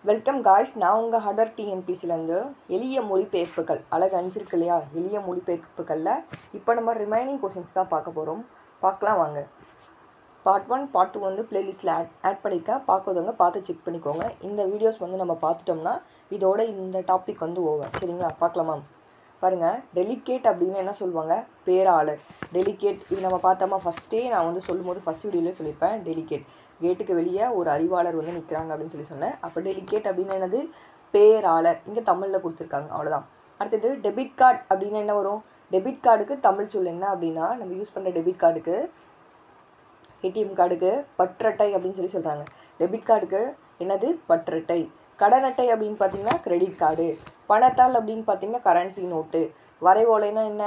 Welcome guys. நான் உங்கள் ஹடர் டிஎன்பிசிலேருந்து எளிய மொழிபெயர்ப்புகள் அழகு 5 இருக்கு இல்லையா, எளிய மொழிபெயர்ப்புகளில் இப்போ நம்ம ரிமைனிங் கொஷின்ஸ் தான் பார்க்க போகிறோம். பார்க்கலாம் வாங்க. பார்ட் 1 பார்ட் 2 வந்து பிளேலிஸ்ட்டில் ஆட் பண்ணியிருக்கேன். பார்க்குறவங்க பார்த்து செக் பண்ணிக்கோங்க. இந்த வீடியோஸ் வந்து நம்ம பார்த்துட்டோம்னா இதோட இந்த டாபிக் வந்து ஓவர். சரிங்களா, பார்க்கலாமா? பாருங்கள், டெலிகேட் அப்படின்னு என்ன சொல்லுவாங்க? பேராளர். டெலிகேட் இது நம்ம பார்த்தோமா? ஃபஸ்ட்டே நான் வந்து சொல்லும்போது ஃபஸ்ட் வீடியோலேயே சொல்லியிருப்பேன். டெலிகேட் கேட்டுக்கு வெளியே ஒரு அறிவாளர் வந்து நிற்கிறாங்க அப்படின்னு சொல்லி சொன்னேன். அப்போ டெலிகேட் அப்படின்னு என்னது? பேராளர். இங்கே தமிழில் கொடுத்துருக்காங்க, அவ்வளோதான். அடுத்தது டெபிட் கார்டு அப்படின்னு என்ன வரும்? டெபிட் கார்டுக்கு தமிழ் சொல் என்ன அப்படின்னா, நம்ம யூஸ் பண்ணுற டெபிட் கார்டுக்கு, ஏடிஎம் கார்டுக்கு பற்றட்டை அப்படின்னு சொல்லி சொல்கிறாங்க. டெபிட் கார்டுக்கு என்னது? பற்றட்டை. கடன் அட்டை அப்படின்னு பார்த்தீங்கன்னா கிரெடிட் கார்டு. பணத்தாள் அப்படின்னு பார்த்தீங்கன்னா கரன்சி நோட்டு. வரைவோலைன்னா என்ன?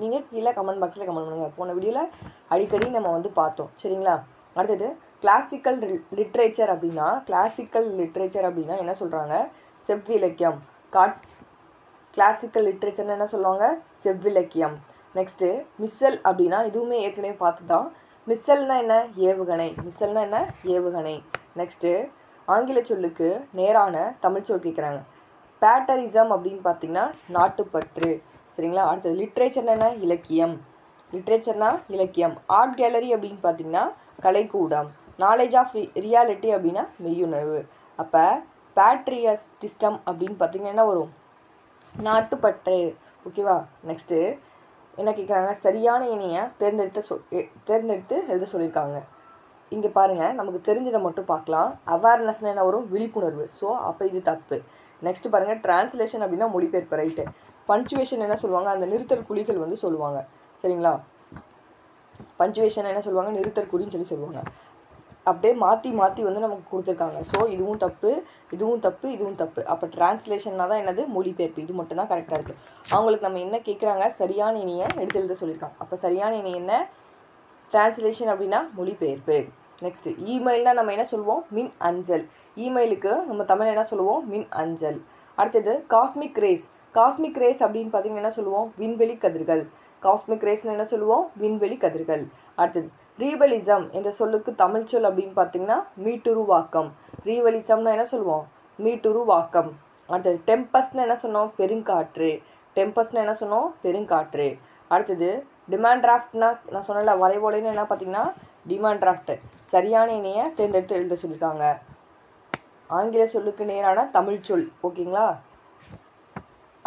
நீங்கள் கீழே கமெண்ட் பாக்ஸில் கமெண்ட் பண்ணுங்கள். போன வீடியோவில் அடிக்கடி நம்ம வந்து பார்த்தோம். சரிங்களா? அடுத்தது கிளாசிக்கல் லிட்ரேச்சர் அப்படின்னா, கிளாசிக்கல் லிட்ரேச்சர் அப்படின்னா என்ன சொல்கிறாங்க? செவ்விலக்கியம். கிளாசிக்கல் லிட்ரேச்சர்னு என்ன சொல்லுவாங்க? செவ்விலக்கியம். நெக்ஸ்ட்டு மிஸ்ஸல் அப்படின்னா, இதுவுமே ஏற்கனவே பார்த்து தான். மிஸ்ஸல்னா என்ன? ஏவுகணை. மிஸ்ஸல்னா என்ன? ஏவுகணை. நெக்ஸ்ட்டு ஆங்கில சொல்லுக்கு நேரான தமிழ் சொல் கேட்குறாங்க. பேட்டரிசம் அப்படின்னு பார்த்தீங்கன்னா நாட்டுப்பற்று. சரிங்களா? அடுத்தது லிட்ரேச்சர்னா என்ன? இலக்கியம். லிட்ரேச்சர்னா இலக்கியம். ஆர்ட் கேலரி அப்படின்னு பார்த்தீங்கன்னா கலைக்கூடம். நாலேஜ் ஆஃப் ரியாலிட்டி அப்படின்னா மெய்யுணர்வு. அப்போ பேட்ரியட்டிசம் அப்படின்னு பார்த்தீங்கன்னா என்ன வரும்? நாட்டுப்பற்று. ஓகேவா? நெக்ஸ்ட்டு என்ன கேட்குறாங்க? சரியான இணையை தேர்ந்தெடுத்து எழுத சொல்லியிருக்காங்க. இங்கே பாருங்கள், நமக்கு தெரிஞ்சதை மட்டும் பார்க்கலாம். அவேர்னஸ்னால் என்ன வரும்? விழிப்புணர்வு. ஸோ அப்போ இது தப்பு. நெக்ஸ்ட் பாருங்கள், டிரான்ஸ்லேஷன் அப்படின்னா மொழிபெயர்ப்பு. ரைட்டு. பஞ்சுவேஷன் என்ன சொல்லுவாங்க? அந்த நிறுத்தற் குறிகள் வந்து சொல்லுவாங்க. சரிங்களா? பஞ்சுவேஷன் என்ன சொல்லுவாங்க? நிறுத்தற் குறின்னு சொல்லி சொல்லுவாங்க. அப்படியே மாற்றி வந்து நமக்கு கொடுத்துருக்காங்க. ஸோ இதுவும் தப்பு, இதுவும் தப்பு, இதுவும் தப்பு. அப்போ டிரான்ஸ்லேஷன்னா தான் என்னது? மொழிபெயர்ப்பு. இது மட்டும் தான் கரெக்டாக இருக்குது. அவங்களுக்கு நம்ம என்ன கேட்குறாங்க? சரியான இணையை எடுத்து எழுத சொல்லியிருக்காங்க. அப்போ சரியான இணை என்ன? டிரான்ஸ்லேஷன் அப்படின்னா மொழிபெயர்ப்பு. நெக்ஸ்ட்டு இமெயில்னால் நம்ம என்ன சொல்லுவோம்? மின் அஞ்சல். இமெயிலுக்கு நம்ம தமிழ் என்ன சொல்லுவோம்? மின் அஞ்சல். அடுத்தது காஸ்மிக் ரேஸ். காஸ்மிக் ரேஸ் அப்படின்னு பார்த்தீங்கன்னா என்ன சொல்லுவோம்? விண்வெளி கதிர்கள். காஸ்மிக் ரேஸ்னு என்ன சொல்லுவோம்? விண்வெளி கதிர்கள். அடுத்தது ரீவலிசம் என்ற சொல்லுக்கு தமிழ் சொல் அப்படின்னு பார்த்தீங்கன்னா மீட்டுருவாக்கம். ரீவலிசம்னா என்ன சொல்லுவோம்? மீட்டுருவாக்கம். அடுத்தது டெம்பஸ்ட்னு என்ன சொன்னோம்? பெருங்காற்று. டெம்பஸ்ட்னு என்ன சொன்னோம்? பெருங்காற்று. அடுத்தது டிமாண்ட் டிராஃப்ட்னா நான் சொன்னல, வரைவோலைன்னு என்ன பார்த்தீங்கன்னா டிமாண்ட் டிராஃப்ட். சரியான இணையை தேர்ந்தெடுத்து எழுத சொல்லியிருக்காங்க. ஆங்கில சொல்லுக்கு நேரான தமிழ் சொல். ஓகேங்களா?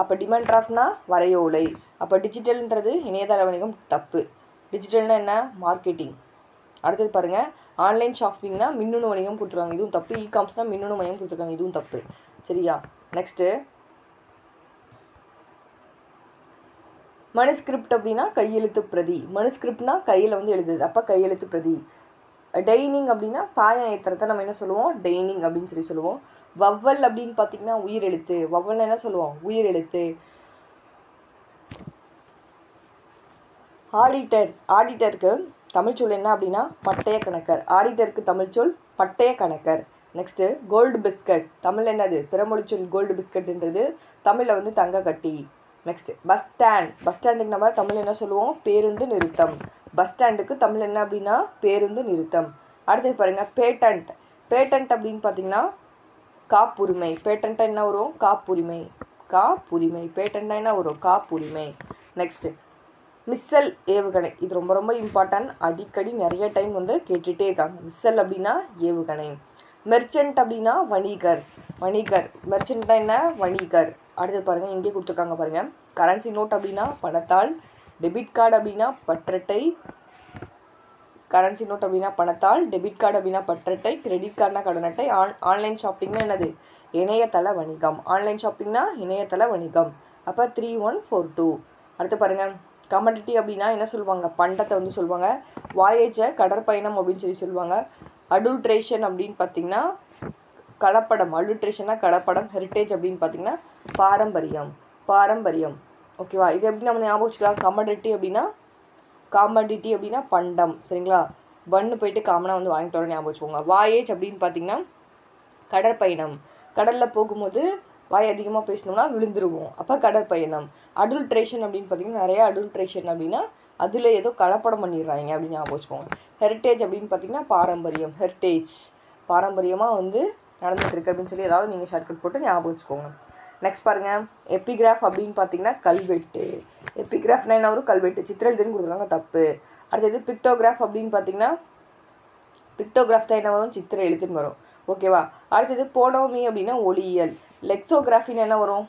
அப்போ டிமாண்ட் டிராஃப்ட்னா வரையோலை. அப்போ டிஜிட்டல்ன்றது இணையதள வணிகம். தப்பு. டிஜிட்டல்னா என்ன? மார்க்கெட்டிங். அடுத்தது பாருங்கள், ஆன்லைன் ஷாப்பிங்னா மின்னணு வணிகம் கொடுத்துருக்காங்க. இதுவும் தப்பு. இகாம்ஸ்னால் மின்னணு வணிகம் கொடுத்துருக்காங்க. இதுவும் தப்பு. சரியா? நெக்ஸ்ட்டு மனுஸ்கிரிப்ட் அப்படின்னா கையெழுத்து பிரதி. மனுஸ்கிரிப்ட்னா கையில் வந்து எழுதுது. அப்போ கையெழுத்து பிரதி. டெய்னிங் அப்படின்னா சாயம் ஏற்றுறத நம்ம என்ன சொல்லுவோம்? டெய்னிங் அப்படின்னு சொல்லி சொல்லுவோம். வவ்வல் அப்படின்னு பார்த்தீங்கன்னா உயிரெழுத்து. வவ்வல்னா என்ன சொல்லுவோம்? உயிரெழுத்து. ஆடிட்டர். ஆடிட்டருக்கு தமிழ் சொல் என்ன அப்படின்னா பட்டய கணக்கர். ஆடிட்டருக்கு தமிழ் சொல் பட்டய கணக்கர். Next gold biscuit. தமிழ் என்னது? பிறமொழி சொல் கோல்டு பிஸ்கட்ன்றது தமிழில் வந்து தங்க கட்டி. Next bus stand. பஸ் ஸ்டாண்டுக்கு நம்ம தமிழ் என்ன சொல்லுவோம்? பேருந்து நிறுத்தம். பஸ் ஸ்டாண்டுக்கு தமிழ் என்ன அப்படின்னா பேருந்து நிறுத்தம். அடுத்தது பாருங்கள், பேட்டன்ட். பேட்டன்ட் அப்படின்னு பார்த்தீங்கன்னா காப்புரிமை. பேட்டன்ட்டாக என்ன வரும்? காப்புரிமை. காப்புரிமை. பேட்டன்ட்டாக என்ன வரும்? காப்புரிமை. நெக்ஸ்ட்டு மிஸ்ஸல் ஏவுகணை. இது ரொம்ப ரொம்ப இம்பார்ட்டன்ட். அடிக்கடி நிறைய டைம் வந்து கேட்டுகிட்டே இருக்காங்க. மிஸ்ஸல் அப்படின்னா ஏவுகணை. மெர்ச்சன்ட் அப்படின்னா வணிகர். வணிகர். மெர்ச்சன்ட்னா என்ன? வணிகர். அடுத்தது பாருங்கள், இங்கே கொடுத்துருக்காங்க பாருங்கள். கரன்சி நோட் அப்படின்னா பணத்தாள். டெபிட் கார்டு அப்படின்னா பற்றட்டை. கரன்சி நோட் அப்படின்னா பணத்தாள். டெபிட் கார்டு அப்படின்னா பற்றட்டை. கிரெடிட் கார்டுனா கடன் அட்டை. ஆன்லைன் ஷாப்பிங்னா என்னது? இணையதள வணிகம். ஆன்லைன் ஷாப்பிங்னா இணையதள வணிகம். அப்போ 3142. அடுத்து பாருங்கள், கமடிட்டி அப்படின்னா என்ன சொல்லுவாங்க? பண்டத்தை வந்து சொல்லுவாங்க. வாயேஜை கடற்பயணம் அப்படின்னு சொல்லி சொல்லுவாங்க. அடல்ட்ரேஷன் அப்படின்னு பார்த்தீங்கன்னா கலப்படம். அடல்ட்ரேஷனா கலப்படம். ஹெரிட்டேஜ் அப்படின்னு பார்த்தீங்கன்னா பாரம்பரியம். பாரம்பரியம். ஓகேவா? இது எப்படி நம்ம ஞாபகம் வச்சுக்கலாம்? காமடிட்டி அப்படின்னா பண்டம். சரிங்களா? பன்னு போயிட்டு காமனாக வந்து வாங்கிட்டு வர ஞாபகம் வச்சுக்கோங்க. வாயேஜ் அப்படின்னு பார்த்தீங்கன்னா கடற்பயணம். கடலில் போகும்போது வாய் அதிகமாக பேசணும்னா விழுந்துருவோம். அப்போ கடற்பயணம். அடல்ட்ரேஷன் அப்படின்னு பார்த்தீங்கன்னா நிறைய அடல்ட்ரேஷன் அப்படின்னா அதில் ஏதோ கலப்படம் பண்ணிடுறாங்க அப்படின்னு ஞாபகம் வச்சுக்கோங்க. ஹெரிட்டேஜ் அப்படின்னு பார்த்தீங்கன்னா பாரம்பரியம். ஹெரிட்டேஜ் பாரம்பரியமாக வந்து நடந்துட்டு இருக்கு அப்படின்னு சொல்லி ஏதாவது நீங்கள் ஷார்ட்கட் போட்டு ஞாபகம் வச்சுக்கோங்க. நெக்ஸ்ட் பாருங்கள், எபிகிராஃப் அப்படின்னு பார்த்தீங்கன்னா கல்வெட்டு. எபிகிராஃப்னா என்ன வரும்? கல்வெட்டு. சித்திர எழுத்துன்னு கொடுத்துருக்காங்க, தப்பு. அடுத்தது பிக்டோகிராஃப் அப்படின்னு பார்த்தீங்கன்னா பிக்டோகிராஃப் தான் என்ன வரும்? சித்திர எழுத்துன்னு வரும். ஓகேவா? அடுத்தது போனோமி அப்படின்னா ஒளியியல். லெக்ஸோகிராஃபின்னு என்ன வரும்?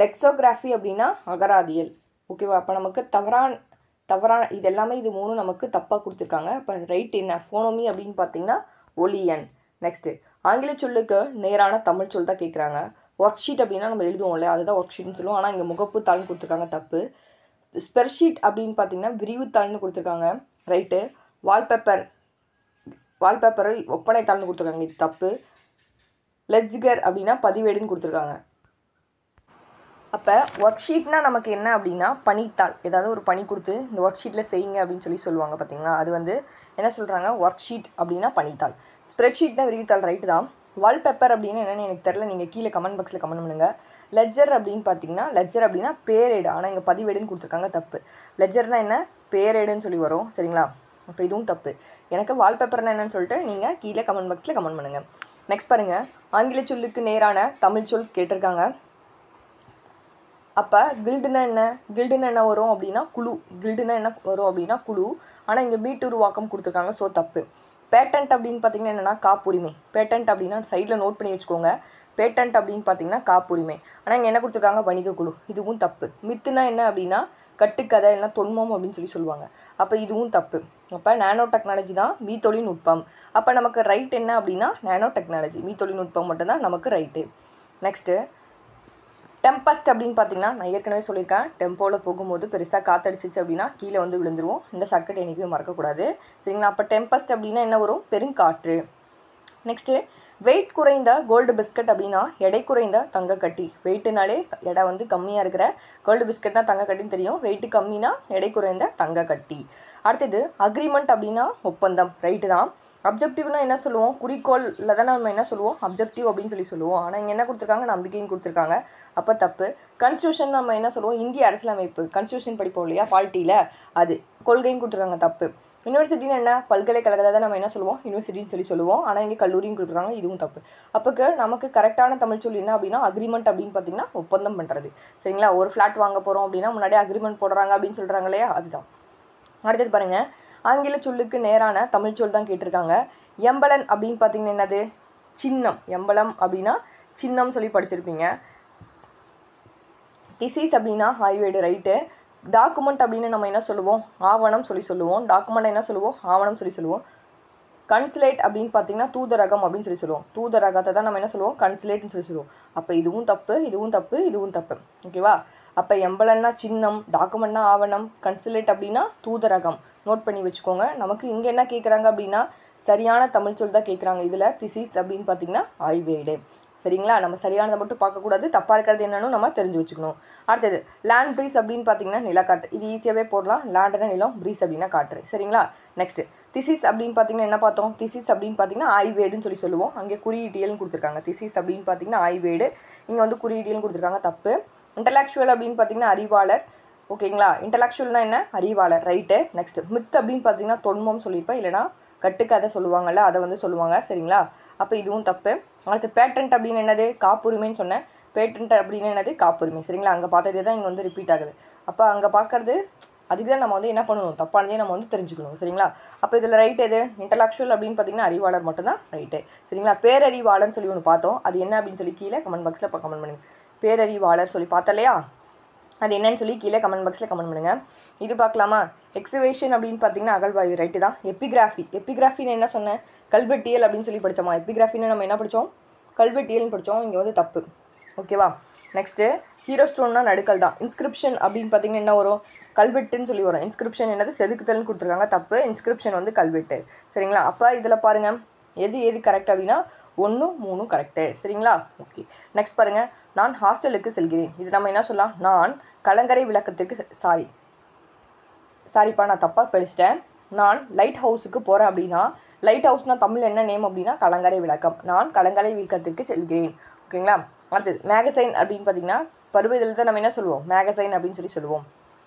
லெக்ஸோகிராஃபி அப்படின்னா அகராதியல். ஓகேவா? அப்போ நமக்கு தவறான இது எல்லாமே இது 3 நமக்கு தப்பாக கொடுத்துருக்காங்க. அப்போ ரைட் என்ன? ஃபோனோமி அப்படின்னு பார்த்தீங்கன்னா ஒளியன். நெக்ஸ்ட்டு ஆங்கில சொல்லுக்கு நேரான தமிழ் சொல் தான் கேட்குறாங்க. ஒர்க் ஷீட் அப்படின்னா நம்ம எழுதுவோம் இல்லையா, அதுதான் ஒர்க் ஷீட்னு சொல்லுவோம். ஆனால் இங்கே முகப்பு தாள்னு கொடுத்துருக்காங்க, தப்பு. ஸ்ப்ரெட்ஷீட் அப்படின்னு பார்த்தீங்கன்னா விரிவுத்தாள்னு கொடுத்துருக்காங்க, ரைட்டு. வால்பேப்பரை ஒப்பனை தாள்னு கொடுத்துருக்காங்க, இது தப்பு. லெட்ஜர் அப்படின்னா பதிவேடுன்னு கொடுத்துருக்காங்க. அப்போ ஒர்க் ஷீட்னா நமக்கு என்ன அப்படின்னா பணித்தாள். ஏதாவது ஒரு பணி கொடுத்து இந்த ஒர்க் ஷீட்டில் செய்யுங்க அப்படின்னு சொல்லுவாங்க பார்த்தீங்களா, அது வந்து என்ன சொல்கிறாங்க? ஒர்க் ஷீட் அப்படின்னா பணித்தாள். ஸ்ப்ரெட்ஷீட்னா விரிவுத்தாள், ரைட்டு தான். வால்பேப்பர் அப்படின்னு என்னென்னு எனக்கு தெரில, நீங்கள் கீழே கமெண்ட் பாக்ஸில் கமெண்ட் பண்ணுங்கள். லெட்ஜர் அப்படின்னு பார்த்தீங்கன்னா லெட்ஜர் அப்படின்னா பேரேடு, ஆனால் இங்கே பதிவேடுன்னு கொடுத்துருக்காங்க, தப்பு. லெட்ஜர்னா என்ன? பேரேடுன்னு சொல்லி வரும், சரிங்களா? அப்போ இதுவும் தப்பு. எனக்கு வால்பேப்பர்னா என்னன்னு சொல்லிட்டு நீங்கள் கீழே கமெண்ட் பாக்ஸில் கமெண்ட் பண்ணுங்கள். நெக்ஸ்ட் பாருங்கள், ஆங்கில சொல்லுக்கு நேரான தமிழ் சொல் கேட்டிருக்காங்க. அப்போ கில்டுனா என்ன வரும் அப்படின்னா குழு. கில்டுனா என்ன வரும் அப்படின்னா குழு. ஆனால் இங்கே மீட்டுருவாக்கம் கொடுத்துருக்காங்க, ஸோ தப்பு. பேட்டன்ட் அப்படின்னு பார்த்தீங்கன்னா என்னென்னா காப்புரிமை. பேட்டன்ட் அப்படின்னா சைடில் நோட் பண்ணி வச்சுக்கோங்க. பேட்டன்ட் அப்படின்னு பார்த்தீங்கன்னா காப்புரிமை. ஆனால் இங்கே என்ன கொடுத்துருக்காங்க? வணிக குழு, இதுவும் தப்பு. மித்துனா என்ன அப்படின்னா கட்டுக்கதை இல்லைனா தொன்மம் அப்படின்னு சொல்லுவாங்க, அப்போ இதுவும் தப்பு. அப்போ நானோ டெக்னாலஜி தான் மீ தொழில்நுட்பம். அப்போ நமக்கு ரைட் என்ன அப்படின்னா நானோ டெக்னாலஜி, மீ தொழில்நுட்பம் மட்டும்தான் நமக்கு ரைட்டு. நெக்ஸ்ட்டு டெம்பஸ்ட் அப்படின்னு பார்த்தீங்கன்னா நான் ஏற்கனவே சொல்லியிருக்கேன், டெம்போவில் போகும்போது பெருசாக காற்றடிச்சிச்சு அப்படின்னா கீழே வந்து விழுந்துருவோம். இந்த ஷார்ட்கட் என்றைக்குமே மறக்கக்கூடாது, சரிங்களா? அப்போ டெம்பஸ்ட் அப்படின்னா என்ன வரும்? பெருங்காற்று. நெக்ஸ்ட்டு வெயிட் குறைந்த கோல்டு பிஸ்கட் அப்படின்னா எடை குறைந்த தங்கக்கட்டி. வெயிட்டுனாலே எடை வந்து கம்மியாக இருக்கிற கோல்டு பிஸ்கட்னா தங்கக்கட்டின்னு தெரியும். வெயிட்டு கம்மினா எடை குறைந்த தங்கக்கட்டி. அடுத்தது அக்ரிமெண்ட் அப்படின்னா ஒப்பந்தம், ரைட்டு தான். அப்ஜெக்டிவ்னா என்ன சொல்லுவோம்? குறிக்கோளில் தான் நம்ம என்ன சொல்லுவோம்? அப்ஜெக்டிவ் அப்படின்னு சொல்லுவோம். ஆனால் இங்கே என்ன கொடுத்துருக்காங்க? நம்பிக்கைன்னு கொடுத்துருக்காங்க, அப்போ தப்பு. கான்ஸ்டியூஷன் நம்ம என்ன சொல்லுவோம்? இந்திய அரசியலமைப்பு, கான்ஸ்டியூஷன் படிப்போம் இல்லையா பால்ட்டியில், அது கொள்கைன்னு கொடுத்துருக்காங்க, தப்பு. யூனிவர்சிட்டின்னு என்ன? பல்கலைக்கழகத்தை தான் நம்ம என்ன சொல்லுவோம்? யூனிவர்சிட்டின்னு சொல்லுவோம். ஆனால் இங்கே கல்லூரின்னு கொடுத்துருக்காங்க, இதுவும் தப்பு. அப்போக்கு நமக்கு கரெக்டான தமிழ் சொல் என்ன அப்படின்னா அக்ரிமெண்ட் அப்படின்னு பார்த்தீங்கன்னா ஒப்பந்தம் பண்ணுறது, சரிங்களா? ஒரு ஃப்ளாட் வாங்க போகிறோம் அப்படின்னா முன்னாடியே அக்ரிமெண்ட் போடுறாங்க அப்படின்னு சொல்கிறாங்க இல்லையா, அதுதான். அடுத்தது பாருங்கள், ஆங்கில சொல்லுக்கு நேரான தமிழ் சொல் தான் கேட்டிருக்காங்க. எம்பலன் அப்படின்னு பார்த்தீங்கன்னா என்னது? சின்னம். எம்பலம் அப்படின்னா சின்னம் சொல்லி படிச்சிருப்பீங்க. திசீஸ் அப்படின்னா ஹைவேடு, ரைட்டு. டாக்குமெண்ட் அப்படின்னு நம்ம என்ன சொல்லுவோம்? ஆவணம் சொல்லுவோம். டாக்குமெண்ட் என்ன சொல்லுவோம்? ஆவணம் சொல்லுவோம். கன்சுலேட் அப்படின்னு பார்த்தீங்கன்னா தூதரகம் அப்படின்னு சொல்லுவோம். தூதரகத்தை தான் நம்ம என்ன சொல்லுவோம்? கன்சுலேட்னு சொல்லுவோம். அப்போ இதுவும் தப்பு, இதுவும் தப்பு, இதுவும் தப்பு, ஓகேவா? அப்போ எம்பலன்னா சின்னம், டாக்குமெண்ட்னா ஆவணம், கன்சுலேட் அப்படின்னா தூதரகம். நோட் பண்ணி வச்சுக்கோங்க. நமக்கு இங்கே என்ன கேட்குறாங்க அப்படின்னா சரியான தமிழ் சொல் தான் கேட்குறாங்க. இதில் திசீஸ் அப்படின்னு பார்த்தீங்கன்னா ஆய்வேடு, சரிங்களா? நம்ம சரியானதை மட்டும் பார்க்கக்கூடாது, தப்பாக இருக்கிறது என்னன்னு நம்ம தெரிஞ்சு வச்சுக்கணும். அடுத்தது லேண்ட் ப்ரீஸ் அப்படின்னு பார்த்தீங்கன்னா நிலக்காற்று. இது ஈஸியாகவே போடலாம். லேண்டுனா நிலம், ப்ரீஸ் அப்படின்னா காற்று, சரிங்களா? நெக்ஸ்ட்டு திசிஸ் அப்படின்னு பார்த்தீங்கன்னா என்ன பார்த்தோம்? திசிஸ் அப்படின்னு பார்த்தீங்கன்னா ஆய்வேடுன்னு சொல்லுவோம். அங்கே குறியீட்டியல்னு கொடுத்துருக்காங்க. திசிஸ் அப்படின்னு பார்த்தீங்கன்னா ஆய்வேடு, இங்கே வந்து குறியீட்டியல்னு கொடுத்துருக்காங்க, தப்பு. இன்டலெக்சுவல் அப்படின்னு பார்த்தீங்கன்னா அறிவாளர், ஓகேங்களா? இன்டலெக்சுவல்னா என்ன? அறிவாளர், ரைட்டு. நெக்ஸ்ட் மித் அப்படின்னு பார்த்தீங்கன்னா தொன்மம் சொல்லியிருப்பேன், இல்லைனா கட்டுக்கதை சொல்லுவாங்கள்ல, அதை வந்து சொல்லுவாங்க, சரிங்களா? அப்போ இதுவும் தப்பு. அடுத்து பேட்டன்ட் அப்படின்னு என்னது? காப்புரிமைன்னு சொன்னேன். பேட்டன்ட் அப்படின்னு என்னது? காப்புரிமை, சரிங்களா? அங்கே பார்த்ததே தான் இங்கே வந்து ரிப்பீட் ஆகுது. அப்போ அங்கே பார்க்குறது அதுக்கு தான் நம்ம வந்து என்ன பண்ணணும்? தப்பானதே நம்ம வந்து தெரிஞ்சுக்கணும், சரிங்களா? அப்போ இதில் ரைட் எது? இன்டலெக்சுவல் அப்படின்னு பார்த்தீங்கன்னா அறிவாளர் மட்டும்தான் ரைட்டு, சரிங்களா? பேரறிவாளர்னு சொல்லி ஒன்று பார்த்தோம், அது என்ன அப்படின்னு சொல்லி கீழே கமெண்ட் பாக்ஸில் இப்போ கமெண்ட் பண்ணுங்கள். பேரறிவாளர் சொல்லி பார்த்தலையா, அது என்னன்னு சொல்லி கீழே கமெண்ட் பாக்ஸில் கமெண்ட் பண்ணுங்கள். இது பார்க்கலாமா? எக்ஸிவேஷன் அப்படின்னு பார்த்தீங்கன்னா அகழ்வாய்வு, ரைட்டு தான். எப்பிகிராஃபின்னு என்ன சொன்னேன்? கல்வெட்டியல் அப்படின்னு சொல்லி படித்தோமா? எப்பிகிராஃபின்னு நம்ம என்ன படித்தோம்? கல்வெட்டியல்னு படித்தோம். இங்கே வந்து தப்பு, ஓகேவா? நெக்ஸ்ட்டு ஹீரோ ஸ்டோன்னா நடுக்கல் தான். இன்ஸ்கிரிப்ஷன் அப்படின்னு பார்த்தீங்கன்னா என்ன வரும்? கல்வெட்டுன்னு சொல்லி வரும். இன்ஸ்கிரிப்ஷன் என்னது? செதுக்குதல்னு கொடுத்துருக்காங்க, தப்பு. இன்ஸ்கிரிப்ஷன் வந்து கல்வெட்டு, சரிங்களா? அப்போ இதில் பாருங்கள் எது கரெக்ட் அப்படின்னா 1, 3 கரெக்டு, சரிங்களா? ஓகே. நெக்ஸ்ட் பாருங்கள், நான் ஹாஸ்டலுக்கு செல்கிறேன். இது நம்ம என்ன சொல்லலாம்? நான் கலங்கரை விளக்கத்துக்கு சாரிப்பா நான் தப்பாக படிச்சிட்டேன். நான் லைட் ஹவுஸுக்கு போகிறேன் அப்படின்னா, லைட் ஹவுஸ்னால் தமிழ் என்ன நேம் அப்படின்னா கலங்கரை விளக்கம். நான் கலங்கரை விளக்கத்திற்கு செல்கிறேன், ஓகேங்களா? அடுத்தது மேகசைன் அப்படின்னு பார்த்தீங்கன்னா பருவ இதழில் தான் நம்ம என்ன சொல்லுவோம்? மேகசைன் அப்படின்னு சொல்லுவோம்.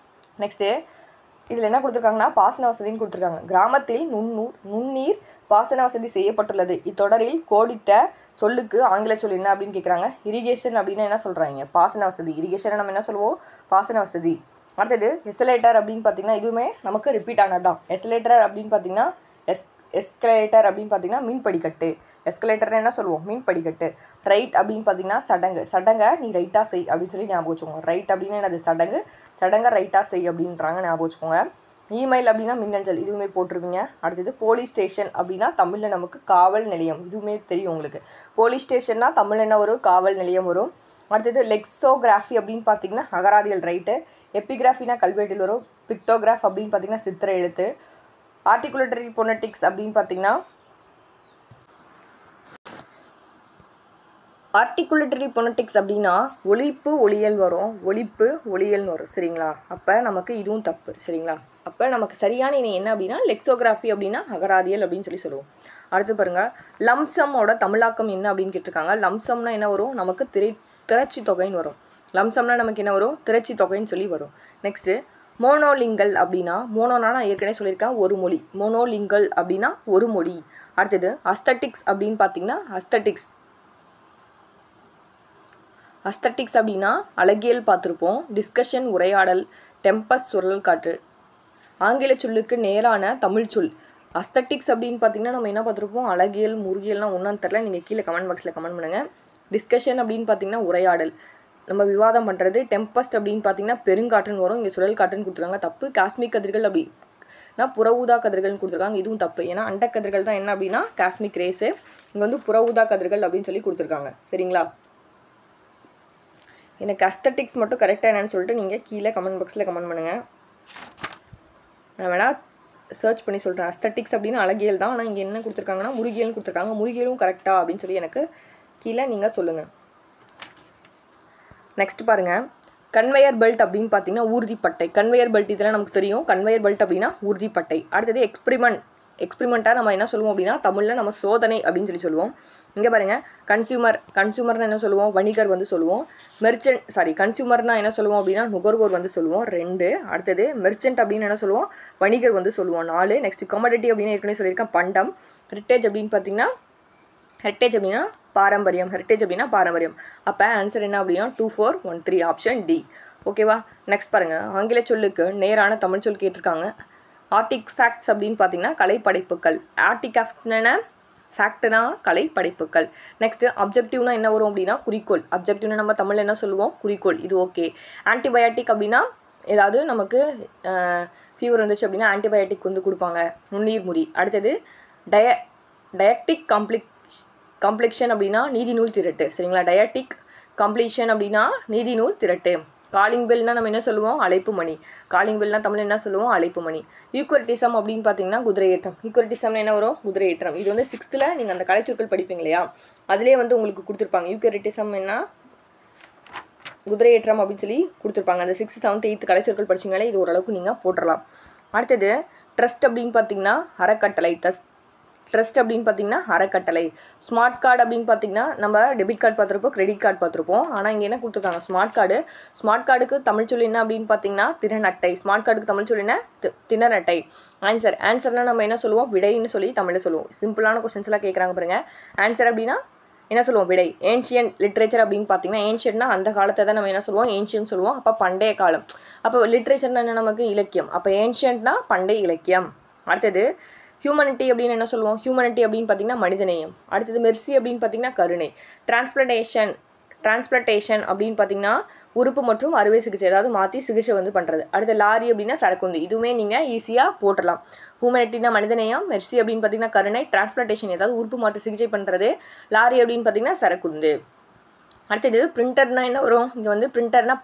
நெக்ஸ்ட்டு இதில் என்ன கொடுத்துருக்காங்கன்னா பாசன வசதின்னு கொடுத்துருக்காங்க. கிராமத்தில் நுண்ணீர் பாசன வசதி செய்யப்பட்டுள்ளது. இத்தொடரில் கோடிட்ட சொல்லுக்கு ஆங்கில சொல் என்ன அப்படின்னு கேட்குறாங்க. இரிகேஷன் அப்படின்னா என்ன சொல்கிறாங்க, பாசன வசதி. இரிகேஷனை நம்ம என்ன சொல்லுவோம், பாசன வசதி. அடுத்தது எஸ்கலேட்டர் அப்படின்னு பார்த்தீங்கன்னா இதுவுமே நமக்கு ரிப்பீட் ஆனது தான். எஸ்கலேட்டர் அப்படின்னு பார்த்தீங்கன்னா எஸ்கலேட்டர் அப்படின்னு பார்த்தீங்கன்னா மீன் படிக்கட்டு. எஸ்கலேட்டர்னு என்ன சொல்லுவோம், மீன் படிக்கட்டு. ரைட் அப்படின்னு பார்த்தீங்கன்னா சடங்கை நீ ரைட்டாக செய் அப்படின்னு சொல்லி ஞாபகம் வச்சுக்கோங்க. ரைட் அப்படின்னா என்னது, சடங்கை ரைட்டாக செய் அப்படின்றாங்க, ஞாபகம் வச்சுக்கோங்க. இமெயில் அப்படின்னா மின்னஞ்சல், இதுவுமே போட்டிருப்பீங்க. அடுத்தது போலீஸ் ஸ்டேஷன் அப்படின்னா தமிழில் நமக்கு காவல் நிலையம், இதுவுமே தெரியும் உங்களுக்கு. போலீஸ் ஸ்டேஷன்னா தமிழ் என்ன வரும், காவல் நிலையம் வரும். அடுத்தது லெக்ஸோகிராஃபி அப்படின்னு பார்த்தீங்கன்னா அகராதியல் ரைட்டு. எபிகிராஃபினா கல்வெட்டில் வரும். பிக்டோகிராஃப் அப்படின்னு பார்த்தீங்கன்னா சித்திரை எழுத்து. ஆர்டிகுலேட்டரி பொனட்டிக்ஸ் அப்படின்னு பார்த்தீங்கன்னா ஆர்டிகுலேட்டரி பொனட்டிக்ஸ் அப்படின்னா ஒலிப்பு ஒளியல் வரும், ஒலிப்பு ஒளியல்னு வரும். சரிங்களா, அப்போ நமக்கு இதுவும் தப்பு. சரிங்களா, அப்போ நமக்கு சரியான இணை என்ன அப்படின்னா லெக்ஸோகிராஃபி அப்படின்னா அகராதியல் அப்படின்னு சொல்லி சொல்லுவோம். அடுத்து பாருங்கள், லம்சம்மோட தமிழாக்கம் என்ன அப்படின்னு கேட்டிருக்காங்க. லம்சம்னா என்ன வரும், நமக்கு திரட்சி தொகைன்னு வரும். லம்சம்னா நமக்கு என்ன வரும், திரட்சி தொகைன்னு சொல்லி வரும். நெக்ஸ்ட்டு மோனோலிங்கல் அப்படின்னா, மோனோனா நான் ஏற்கனவே சொல்லியிருக்கேன் ஒரு மொழி, மோனோலிங்கல் அப்படின்னா ஒரு மொழி. அடுத்தது அஸ்தட்டிக்ஸ் அப்படின்னு பார்த்தீங்கன்னா அஸ்தட்டிக்ஸ் அப்படின்னா அழகியல் பார்த்துருப்போம். டிஸ்கஷன் உரையாடல், டெம்பஸ் சுழல் காற்று. ஆங்கில சொல்லுக்கு நேரான தமிழ் சொல் அஸ்தட்டிக்ஸ் அப்படின்னு பார்த்தீங்கன்னா நம்ம என்ன பார்த்துருப்போம், அழகியல் முருகியல்னால் ஒன்றும் தெரில, நீங்கள் கீழே கமெண்ட் பாக்ஸில் கமெண்ட் பண்ணுங்கள். டிஸ்கஷன் அப்படின்னு பார்த்தீங்கன்னா உரையாடல், நம்ம விவாதம் பண்ணுறது. டெம்பஸ்ட் அப்படின்னு பார்த்தீங்கன்னா பெருங்காற்றுன்னு வரும், இங்கே சுழல் காற்றுன்னு கொடுத்துருக்காங்க, தப்பு. காஸ்மிக் கதிர்கள் அப்படின்னா புற ஊதா கதிர்கள்னு கொடுத்துருக்காங்க, இதுவும் தப்பு. ஏன்னா அண்ட கதிர்கள் தான் என்ன அப்படின்னா காஸ்மிக் ரேஸு, இங்கே வந்து புற ஊதா கதிர்கள் அப்படின்னு சொல்லி கொடுத்துருக்காங்க. சரிங்களா, எனக்கு அஸ்தட்டிக்ஸ் மட்டும் கரெக்டாக என்னன்னு சொல்லிட்டு நீங்கள் கீழே கமெண்ட் பாக்ஸில் கமெண்ட் பண்ணுங்கள். நான் வேணால் சர்ச் பண்ணி சொல்கிறேன். அஸ்தட்டிக்ஸ் அப்படின்னு அழகியல் தான், ஆனால் இங்கே என்ன கொடுத்துருக்காங்கன்னா முருகியல்னு கொடுத்துருக்காங்க. முருகியலும் கரெக்டாக அப்படின்னு சொல்லி எனக்கு கீழே நீங்கள் சொல்லுங்கள். நெக்ஸ்ட் பாருங்கள், கன்வேயர் பெல்ட் அப்படின்னு பார்த்தீங்கன்னா ஊர்திப்பட்டை. கன்வேயர் பெல்ட் இதெல்லாம் நமக்கு தெரியும். கன்வேயர் பெல்ட் அப்படின்னா ஊர்திப்பட்டை. அடுத்தது எக்ஸ்பிரிமெண்ட்டாக நம்ம என்ன சொல்லுவோம் அப்படின்னா தமிழில் நம்ம சோதனை அப்படின்னு சொல்லி சொல்லுவோம். இங்கே பாருங்கள், கன்சியூமர்னு என்ன சொல்லுவோம், வணிகர் வந்து சொல்லுவோம். கன்சியூமர்னா என்ன சொல்லுவோம் அப்படின்னா நுகர்வோர் வந்து சொல்லுவோம், 2. அடுத்தது மெர்ச்சன்ட் அப்படின்னு என்ன சொல்லுவோம், வணிகர் வந்து சொல்லுவோம், 4. நெக்ஸ்ட் கமோடிட்டி அப்படின்னு ஏற்கனவே சொல்லியிருக்கேன், பண்டம். ஹெரிட்டேஜ் அப்படின்னா பாரம்பரியம். அப்போ ஆன்சர் என்ன அப்படின்னா 2413 ஆப்ஷன் டி. ஓகேவா, நெக்ஸ்ட் பாருங்கள், ஆங்கில சொல்லுக்கு நேரான தமிழ் சொல் கேட்டிருக்காங்க. ஆர்டிஃபேக்ட்ஸ் அப்படின்னு பார்த்தீங்கன்னா கலைப்படைப்புகள். ஆர்டிஃபேக்ட்னா ஃபேக்ட்னா கலைப்படைப்புகள். நெக்ஸ்ட்டு அப்ஜெக்டிவ்னா என்ன வரும் அப்படின்னா குறிக்கோள். அப்ஜெக்டிவ்னா நம்ம தமிழில் என்ன சொல்லுவோம், குறிக்கோள், இது ஓகே. ஆன்டிபயோட்டிக் அப்படின்னா ஏதாவது நமக்கு ஃபீவர் வந்துச்சு அப்படின்னா ஆன்டிபயோட்டிக் வந்து கொடுப்பாங்க, நுண்ணீர் முறி. அடுத்தது டயக்டிக் காம்ப்ளெக்ஷன் அப்படின்னா நீதிநூல் திரட்டு. சரிங்களா, டயட்டிக் கம்ப்ளீஷன் அப்படின்னா நீதிநூல் திரட்டு. காலிங் பெல்னால் நம்ம என்ன சொல்லுவோம், அழைப்பு மணி. காலிங் பெல்னால் தமிழ் என்ன சொல்லுவோம், அழைப்பு மணி. யூக்கரிட்டிசம் அப்படின்னு பார்த்தீங்கன்னா குதிரையேற்றம். யூக்கரிட்டிசம்னு என்ன வரும், குதிரையேற்றம். இது வந்து 6th நீங்கள் அந்த கலைச்சொற்கள் படிப்பீங்க இல்லையா, அதிலே வந்து உங்களுக்கு கொடுத்துருப்பாங்க. யூக்கரிட்டிசம் என்ன குதிரையேற்றம் அப்படின்னு சொல்லி கொடுத்துருப்பாங்க. அந்த 6th 7th 8th கலைச்சொற்கள் படிச்சிங்கனாலே இது ஓரளவுக்கு நீங்கள் போட்டுடலாம். அடுத்தது ட்ரஸ்ட் அப்படின்னு பார்த்தீங்கன்னா அறக்கட்டளை. ட்ரஸ்ட் அப்படின்னு பார்த்தீங்கன்னா அறக்கட்டளை. ஸ்மார்ட் கார்டு அப்படின்னு பார்த்தீங்கன்னா நம்ம டெபிட் கார்டு பார்த்துருப்போம், கிரெடிட் கார்டு பார்த்துருப்போம். ஆனால் இங்கே என்ன கொடுத்துருக்காங்க, ஸ்மார்ட் கார்டுக்கு தமிழ் சொல் என்ன அப்படின்னு பார்த்தீங்கன்னா திறன் அட்டை. ஸ்மார்ட் கார்டுக்கு தமிழ் சொல் என்ன, திறன் அட்டை. ஆன்சர்னா நம்ம என்ன சொல்லுவோம், விடைன்னு சொல்லி தமிழில் சொல்லுவோம். சிம்பிளான கொஸ்டின்ஸ்லாம் கேட்குறாங்க பாருங்கள். ஆன்சர் அப்படின்னா என்ன சொல்லுவோம், விடை. ஏன்ஷியன் லிட்ரேச்சர் அப்படின்னு பார்த்தீங்கன்னா ஏன்ஷியன்னா அந்த காலத்தை தான் நம்ம என்ன சொல்லுவோம், ஏன்ஷியன் சொல்லுவோம். அப்போ பண்டைய காலம். அப்போ லிட்ரேச்சர்னா என்ன, நமக்கு இலக்கியம். அப்போ ஏன்ஷியன்ட்னா பண்டைய இலக்கியம். அடுத்தது ஹியூமனிட்டி அப்படின்னு என்ன சொல்லுவோம், ஹியூமனிட்டி அப்படின்னு பார்த்தீங்கன்னா மனிதநேயம். அடுத்தது மெர்சி அப்படின்னு பார்த்தீங்கன்னா கருணை. டிரான்ஸ்பிளான்டேஷன் அப்படின்னு பார்த்தீங்கன்னா உறுப்பு மற்றும் அறுவை சிகிச்சை, அதாவது மாற்றி சிகிச்சை வந்து பண்ணுறது. அடுத்து லாரி அப்படின்னா சரக்குந்து. இதுவுமே நீங்கள் ஈஸியாக போட்டலாம். ஹியூமனிட்டினா மனிதநேயம், மெர்சி அப்படின்னு பார்த்தீங்கன்னா கருணை, டிரான்ஸ்பிளான்டேஷன் ஏதாவது உறுப்பு மாற்று சிகிச்சை பண்ணுறது, லாரி அப்படின்னு பார்த்தீங்கன்னா சரக்குந்து. அடுத்தது பிரிண்டர்னா என்ன வரும், இங்கே வந்து பிரிண்டர்னா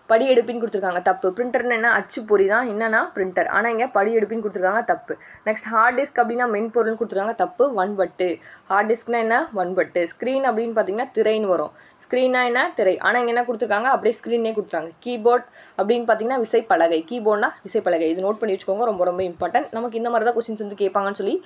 படி எடுப்பின்னு கொடுத்துருக்காங்க, தப்பு. பிரிண்டர்னு என்ன, அச்சு பொறி தான் என்னன்னா பிரிண்டர். ஆனால் இங்கே படி எடுப்பின்னு கொடுத்துருக்காங்க, தப்பு. நெக்ஸ்ட் ஹார்ட் டிஸ்க் அப்படின்னா மென்பொருள்னு கொடுத்துருக்காங்க, தப்பு. வன்பட்டு. ஹார்ட் டிஸ்க்னா என்ன, வன்பட்டு. ஸ்க்ரீன் அப்படின்னு பார்த்தீங்கன்னா திரைன்னு வரும். ஸ்க்ரீனா என்ன, திரை. ஆனால் இங்கே என்ன கொடுத்துருக்காங்க, அப்படியே ஸ்க்ரீனே கொடுத்துருக்காங்க. கீபோர்ட் அப்படின்னு பார்த்தீங்கன்னா விசைப்பலகை. கீபோர்ட்னா விசைப்பலகை. இது நோட் பண்ணி வச்சுக்கோங்க, ரொம்ப ரொம்ப இம்பார்ட்டன்ட். நமக்கு இந்த மாதிரி தான் கொஸ்டின்ஸ் வந்து கேட்பாங்கன்னு சொல்லி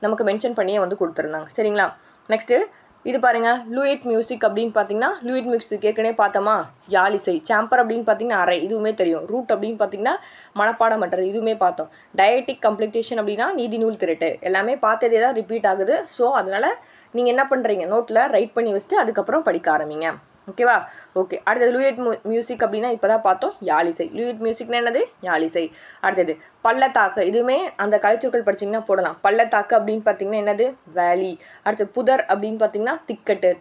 நமக்கு மென்ஷன் பண்ணியே வந்து கொடுத்துருந்தாங்க. சரிங்களா, நெக்ஸ்ட்டு இது பாருங்க லூயிட் மியூசிக் அப்படின்னு பார்த்தீங்கன்னா லூயிட் மியூசிக் ஏற்கனவே பார்த்தோமா யாழிசை. சாம்பர் அப்படின்னு பார்த்தீங்கன்னா அரை, இதுவுமே தெரியும். ரூட் அப்படின்னு பார்த்தீங்கன்னா மனப்பாடமற்றது, இதுவுமே பார்த்தோம். டயட்டிக் கம்ப்ளிகேஷன் அப்படின்னா நீதி நூல் திரட்டு, எல்லாமே பார்த்ததே தான் ரிப்பீட் ஆகுது. ஸோ அதனால் நீங்கள் என்ன பண்ணுறீங்க, நோட்டில் ரைட் பண்ணி வச்சுட்டு அதுக்கப்புறம் படிக்க ஆரம்பிங்க. ஓகேவா? ஓகே. அடுத்தது லூயிட் மியூசிக் அப்படின்னா இப்போ தான் பார்த்தோம் யாழிசை. லூயிட் மியூசிக்னா என்னது? யாழிசை. அடுத்தது பள்ளத்தாக்கு, இதுவுமே அந்த கலைச்சொற்கள் படிச்சிங்கன்னா போடலாம். பள்ளத்தாக்கு அப்படின்னு பார்த்தீங்கன்னா என்னது? வேலி. அடுத்து புதர் அப்படின்னு பார்த்தீங்கன்னா திக்கட்டு,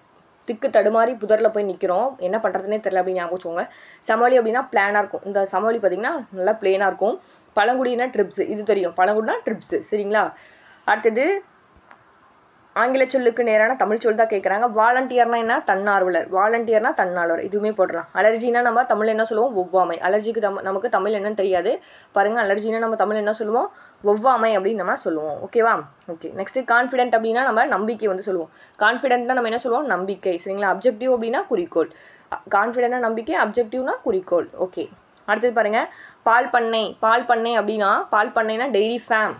திக்கு தடுமாறி புதரில் போய் நிற்கிறோம், என்ன பண்ணுறதுனே தெரியல அப்படின்னு ஞாபகம் வச்சுக்கோங்க. சமவெளி அப்படின்னா பிளானாக இருக்கும். இந்த சமவெளி பார்த்திங்கன்னா நல்லா பிளேனாக இருக்கும். பழங்குடினா ட்ரிப்ஸு, இது தெரியும். பழங்குடினா ட்ரிப்ஸு, சரிங்களா? அடுத்தது ஆங்கில சொல்லுக்கு நேரான தமிழ் சொல் தான் கேட்குறாங்க. வாலண்டியர்னா என்ன? தன்னார்வலர். வாலண்டியர்னா தன்னார்வலர், இதுவுமே போடலாம். அலர்ஜினா நம்ம தமிழ் என்ன சொல்லுவோம்? ஒவ்வாமை. அலர்ஜிக்கு நமக்கு தமிழ் என்னன்னு தெரியாது பாருங்கள். அலர்ஜினா நம்ம தமிழ் என்ன சொல்லுவோம்? ஒவ்வாமை அப்படின்னு நம்ம சொல்லுவோம். ஓகேவா? ஓகே. நெக்ஸ்ட்டு கான்ஃபிடென்ட் அப்படின்னா நம்ம நம்பிக்கை வந்து சொல்லுவோம். கான்ஃபிடென்ட்னா நம்ம என்ன சொல்லுவோம்? நம்பிக்கை, சரிங்களா? அப்ஜெக்டிவ் அப்படின்னா குறிக்கோள். கான்ஃபிடென்ட்னா நம்பிக்கை, அப்ஜெக்டிவ்னா குறிக்கோள். ஓகே. அடுத்தது பாருங்கள் பால் பண்ணை. பால் பண்ணை அப்படின்னா பால் பண்ணைனா டெய்ரி ஃபேம்.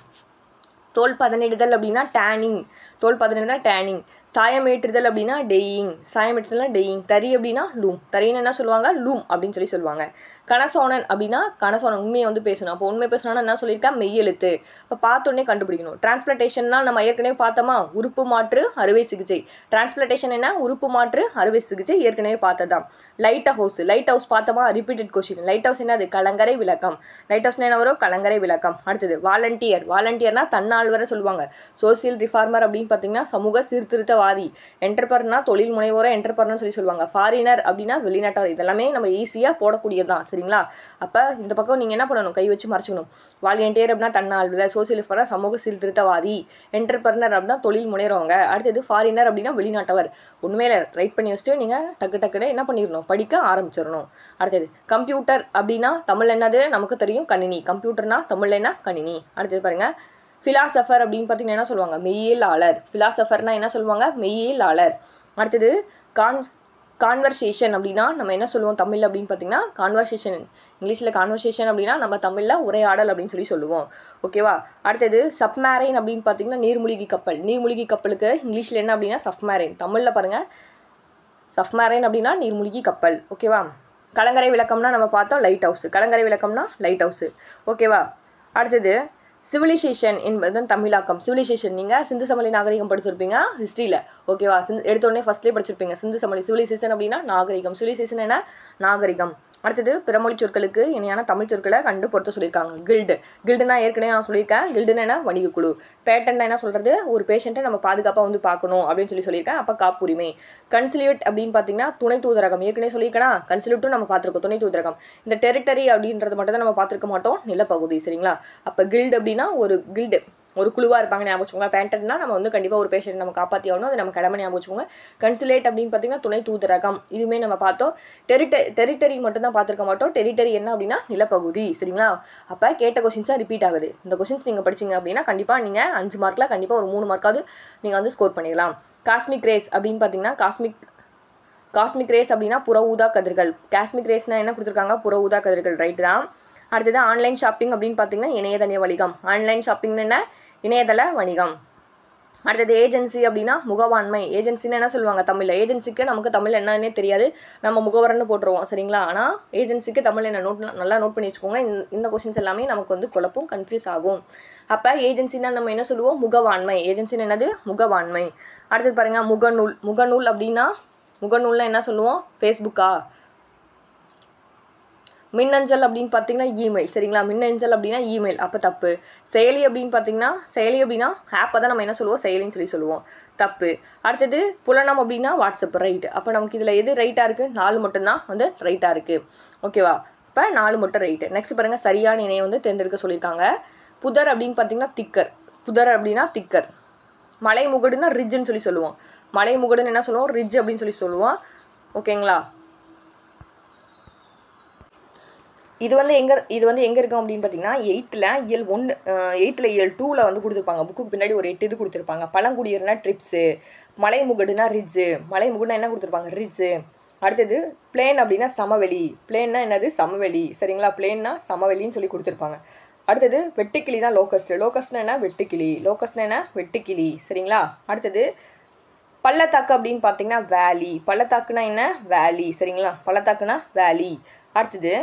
தோல் பதனிடுதல் அப்படின்னா டேனிங். தோல் பதனிடுதல் டேனிங். சாயமேற்றுதல் அப்படின்னா டெய்யிங். சாயமேற்றுதல்னா டெய்யிங். தறி அப்படின்னா லூம். தறின்னு என்ன சொல்லுவாங்க? லூம் அப்படின்னு சொல்லுவாங்க. கணசோனன் அப்படின்னா கணசோனன் உண்மையை வந்து பேசணும். அப்போ உண்மை பேசணும்னா என்ன சொல்லியிருக்கா? மெய்யெழுத்து. இப்போ பார்த்தோன்னே கண்டுபிடிக்கணும். டிரான்ஸ்பிளான்டேஷன்னா நம்ம ஏற்கனவே பார்த்தோமா? உறுப்பு மாற்று அறுவை சிகிச்சை. டிரான்ஸ்பிளான்டேஷன் என்ன? உறுப்பு மாற்று அறுவை சிகிச்சை, ஏற்கனவே பார்த்ததான். Lighthouse. லைட் ஹவுஸ் பார்த்தோமா? Repeated question. லைட் ஹவுஸ் என்னது? கலங்கரை விளக்கம். லைட் ஹவுஸ்னா என்ன வரும்? கலங்கரை விளக்கம். அடுத்தது வாலண்டியர். வாலண்டியர்னா தன்னால்வரை சொல்லுவாங்க. சோசியல் ரிஃபார்மர் அப்படின்னு பார்த்தீங்கன்னா சமூக சீர்திருத்தவாதி. என்டர்பிரனர் தொழில் முனைவோரை என்டர்பிரனர் சொல்லுவாங்க. ஃபாரினர் அப்படின்னா வெளிநாட்டவர். இதெல்லாமே நம்ம ஈஸியாக போடக்கூடியதான், சரிங்களா? அப்போ இந்த பக்கம் நீங்கள் என்ன பண்ணணும்? கை வச்சு மறைச்சிக்கணும். வாலண்டியர் அப்படின்னா தன்னால்வலர், சோசியல் ரிஃபார்மர் சமூக சீர்திருத்தவாதி, என்டர்பிரனர் அப்படின்னா தொழில் முனைறவங்க. அடுத்தது ஃபாரினர் அப்படின்னா வெளிநாட்டவர். உண்மையில ரைட் பண்ணி வச்சுட்டு நீங்கள் டக்குன்னு என்ன பண்ணிடணும்? படிக்க ஆரம்பிச்சிடணும். அடுத்தது கம்ப்யூட்டர் அப்படின்னா தமிழ் என்னது? நமக்கு தெரியும், கணினி. கம்ப்யூட்டர்னா தமிழ் என்ன? கணினி. அடுத்தது பாருங்கள் ஃபிலாசபர் அப்படின்னு பார்த்தீங்கன்னா என்ன சொல்லுவாங்க? மெய்யியலாளர். ஃபிலாசபர்னா என்ன சொல்லுவாங்க? மெய்யியலாளர். அடுத்தது கான்வர்சேஷன் அப்படின்னா நம்ம என்ன சொல்லுவோம் தமிழ் அப்படின்னு பார்த்தீங்கன்னா? கான்வர்சேஷன். இங்கிலீஷில் கான்வர்சேஷன் அப்படின்னா நம்ம தமிழில் உரையாடல் அப்படின்னு சொல்லுவோம். ஓகேவா? அடுத்தது சப்மேரைன் அப்படின்னு பார்த்தீங்கன்னா நீர்மூழ்கி கப்பல். நீர்மூழ்கி கப்பலுக்கு இங்கிலீஷில் என்ன அப்படின்னா சப்மேரைன். தமிழில் பாருங்கள் சப்மேரைன் அப்படின்னா நீர்மூழ்கி கப்பல். ஓகேவா? கலங்கரை விளக்கம்னா நம்ம பார்த்தோம் லைட் ஹவுஸ். கலங்கரை விளக்கம்னா லைட் ஹவுஸு. ஓகேவா? அடுத்தது சிவிலைசேஷன் என்பது தமிழாக்கம். சிவிலைசேஷன் நீங்கள் சிந்து சமவெளி நாகரிகம் படிச்சிருப்பீங்க ஹிஸ்ட்ரியில். ஓகேவா? எடுத்தோடனே ஃபஸ்ட்லேயே படிச்சிருப்பீங்க சிந்து சமவெளி. சிவிலைசேஷன் அப்படின்னா நாகரிகம். சிவிலைசேஷன் என்ன? நாகரிகம். அடுத்தது பிறமொழி சொற்களுக்கு இணையான தமிழ் சொற்களை கண்டு பொறுத்த சொல்லியிருக்காங்க. கில்டு. கில்டுனா ஏற்கனவே நான் சொல்லியிருக்கேன். கில்டுனா என்ன? வணிக குழு. பேட்டன்னா என்ன சொல்கிறது? ஒரு பேஷண்ட்டை நம்ம பாதுகாப்பாக வந்து பார்க்கணும் அப்படின்னு சொல்லியிருக்கேன். அப்போ காப்புரிமை. கன்சுலேட் அப்படின்னு பார்த்தீங்கன்னா துணை தூதரகம். ஏற்கனவே சொல்லியிருக்கேனா? கன்சுலேட்டும் நம்ம பார்த்துருக்கோம், துணை தூதரகம். இந்த டெரிட்டரி அப்படின்றது மட்டும் தான் நம்ம பார்த்துருக்க மாட்டோம், நிலப்பகுதி, சரிங்களா? அப்போ கில்டு அப்படின்னா ஒரு கில்டு, ஒரு குழுவாக இருப்பாங்க, ஞாபகம் வச்சுக்கோங்க. பேண்டன்னா நம்ம வந்து கண்டிப்பாக ஒரு பேஷண்ட் நம்ம காப்பாற்றி ஆகணும், அது நம்ம கடமை, ஞாபகம் வச்சுக்கோங்க. கன்சுலேட் அப்படின்னு பார்த்தீங்கன்னா துணை தூதரகம், இதுவுமே நம்ம பார்த்தோம். டெரிட்டரி மட்டும் தான் பார்த்துருக்க மாட்டோம். டெரிட்டரி என்ன அப்படின்னா நிலப்பகுதி, சரிங்களா? அப்போ கேட்ட கொஸ்டின்ஸாக ரிப்பீட் ஆகுது. இந்த கொஸ்டின்ஸ் நீங்கள் படிச்சிங்க அப்படின்னா கண்டிப்பாக நீங்கள் 5 மார்க்கில் கண்டிப்பாக ஒரு 3 மார்க்காவது நீங்கள் வந்து ஸ்கோர் பண்ணிடலாம். காஸ்மிக் ரேஸ் அப்படின்னு பார்த்தீங்கன்னா காஸ்மிக் ரேஸ் அப்படின்னா புற ஊதா கதிர்கள். காஸ்மிக் ரேஸ்னால் என்ன கொடுத்துருக்காங்க? புற ஊதா கதிர்கள், ரைட்டு தான். அடுத்தது ஆன்லைன் ஷாப்பிங் அப்படின்னு பார்த்தீங்கன்னா இணையதள வணிகம். ஆன்லைன் ஷாப்பிங்னு என்ன? இணையதள வணிகம். அடுத்தது ஏஜென்சி அப்படின்னா முகவாண்மை. ஏஜென்சின்னு என்ன சொல்லுவாங்க தமிழில்? ஏஜென்சிக்கு நமக்கு தமிழ் என்னன்னே தெரியாது, நம்ம முகவரன்னு போட்டுருவோம், சரிங்களா? ஆனால் ஏஜென்சிக்கு தமிழ் என்ன நல்லா நோட் பண்ணி வச்சுக்கோங்க. இந்த கொஸ்டின்ஸ் எல்லாமே நமக்கு வந்து குழப்பம், கன்ஃபியூஸ் ஆகும். அப்போ ஏஜென்சின்னா நம்ம என்ன சொல்லுவோம்? முகவாண்மை. ஏஜென்சின்னு என்னது? முகவாண்மை. அடுத்தது பாருங்கள் முகநூல். முகநூல் அப்படின்னா முகநூல்னா என்ன சொல்லுவோம்? ஃபேஸ்புக்கா? மின்னஞ்சல் அப்படின்னு பார்த்தீங்கன்னா இமெயில், சரிங்களா? மின்னஞ்சல் அப்படின்னா இமெயில், அப்போ தப்பு. செயலி அப்படின்னு பார்த்தீங்கன்னா ஆப்பை தான் நம்ம என்ன சொல்லுவோம்? செயலின்னு சொல்லுவோம், தப்பு. அடுத்தது புலனம் அப்படின்னா வாட்ஸ்அப், ரைட்டு. அப்போ நமக்கு இதில் எது ரைட்டாக இருக்குது? 4 மட்டும்தான் வந்து ரைட்டாக இருக்குது. ஓகேவா? இப்போ 4 மட்டும் ரைட்டு. நெக்ஸ்ட் பாருங்கள் சரியான இணையை வந்து தேர்ந்தெடுக்க சொல்லியிருக்காங்க. புதர் அப்படின்னு பார்த்தீங்கன்னா திக்கர். புதர் அப்படின்னா திக்கர். மலை முகடுன்னா ரிட்ஜுன்னு சொல்லுவோம். மலை முகடுன்னு என்ன சொல்லுவோம்? ரிட்ஜ் அப்படின்னு சொல்லுவோம். ஓகேங்களா? இது வந்து எங்கே இருக்கும் அப்படின்னு பார்த்தீங்கன்னா 8th இயல் 1, 8th இயல் 2ல் வந்து கொடுத்துருப்பாங்க. புக்குக்கு பின்னாடி ஒரு 8 இது கொடுத்துருப்பாங்க. பழங்குடியர்னா ட்ரிப்ஸு, மலைமுகடுனா ரிட்ஜு. மலைமுகடுனா என்ன கொடுத்துருப்பாங்க? ரிட்ஜு. அடுத்தது பிளேன் அப்படின்னா சமவெளி. பிளேன்னா என்னது? சமவெளி, சரிங்களா? பிளேன்னா சமவெளின்னு சொல்லி கொடுத்துருப்பாங்க. அடுத்தது வெட்டுக்கிளி தான் லோக்கஸ்ட். லோக்கஸ்ட்னா என்ன? வெட்டுக்கிளி. லோக்கஸ்ட்னா என்ன? வெட்டுக்கிளி, சரிங்களா? அடுத்தது பள்ளத்தாக்கு அப்படின்னு பார்த்தீங்கன்னா வேலி. பள்ளத்தாக்குனா என்ன? வேலி. சரிங்களா? பள்ளத்தாக்குனா வேலி. அடுத்தது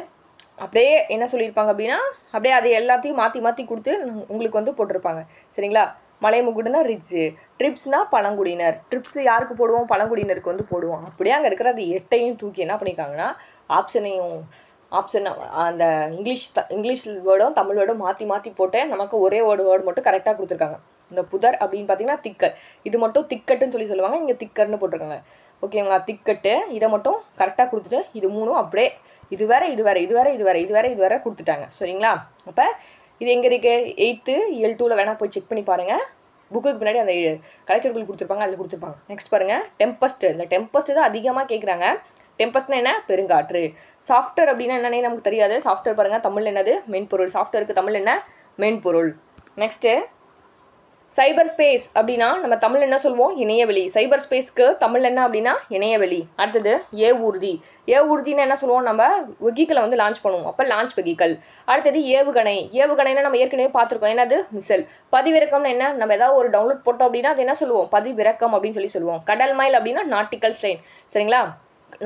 அப்படியே என்ன சொல்லியிருப்பாங்க அப்படின்னா, அப்படியே அது எல்லாத்தையும் மாற்றி மாற்றி கொடுத்து உங்களுக்கு வந்து போட்டிருப்பாங்க. சரிங்களா? மலைமுகுடுனா ரிட்ஜு, ட்ரிப்ஸ்னா பழங்குடியினர். ட்ரிப்ஸ் யாருக்கு போடுவோம்? பழங்குடியினருக்கு வந்து போடுவோம். அப்படியே அங்கே இருக்கிற அது 8ஐயும் தூக்கி என்ன பண்ணியிருக்காங்கன்னா ஆப்ஷன் அந்த இங்கிலீஷ் வேர்டும் தமிழ் வேர்டும் மாற்றி மாற்றி போட்டு நமக்கு ஒரே வேர்டு மட்டும் கரெக்டாக கொடுத்துருக்காங்க. இந்த புதர் அப்படின்னு பார்த்தீங்கன்னா திக்கர், இது மட்டும் திக்கட்டுன்னு சொல்லுவாங்க, இங்கே திக்கர்னு போட்டிருக்காங்க. ஓகேங்களா? திக்கட்டு இதை மட்டும் கரெக்டாக கொடுத்துட்டு இது மூணும் அப்படியே இது வேற கொடுத்துட்டாங்க. சரிங்களா? அப்போ இது எங்கே இருக்குது? 8th இயல் 2ல் வேணால் போய் செக் பண்ணி பாருங்கள். புக்குக்கு பின்னாடி அந்த கலைச்சொற்கள் கொடுத்துருப்பாங்க, அதில் கொடுத்துருப்பாங்க. நெக்ஸ்ட் பாருங்கள், டெம்பஸ்ட். இந்த டெம்பஸ்ட் தான் அதிகமாக கேட்குறாங்க. டெம்பஸ்ட்னா என்ன? பெருங்காற்று. சாஃப்ட்வேர் அப்படின்னா என்னன்னே நமக்கு தெரியாது. சாஃப்ட்வேர் பாருங்கள், தமிழ் என்னது? மென்பொருள். சாஃப்ட்வேருக்கு தமிழ் என்ன? மென்பொருள். நெக்ஸ்ட்டு சைபர் ஸ்பேஸ் அப்படின்னா நம்ம தமிழ் என்ன சொல்லுவோம்? இணையவெளி. சைபர் ஸ்பேஸ்க்கு தமிழ் என்ன அப்படின்னா இணையவெளி. அடுத்தது ஏவூர்தி. ஏவூர்தின்னு என்ன சொல்லுவோம்? நம்ம வெஹிக்கிளை வந்து லான்ச் பண்ணுவோம், அப்போ லான்ச் வெஹிக்கல். அடுத்தது ஏவுகணை. ஏவுகணைன்னா நம்ம ஏற்கனவே பார்த்துருக்கோம், என்னது? மிசைல். பதிவிறக்கம்னு என்ன? நம்ம ஏதாவது ஒரு டவுன்லோட் போட்டோம் அப்படின்னா அது என்ன சொல்லுவோம்? பதிவிறக்கம் அப்படின்னு சொல்லுவோம். கடல் மைல் அப்படின்னா நாட்டிக்கல் ஸ்ட்ரெயின். சரிங்களா?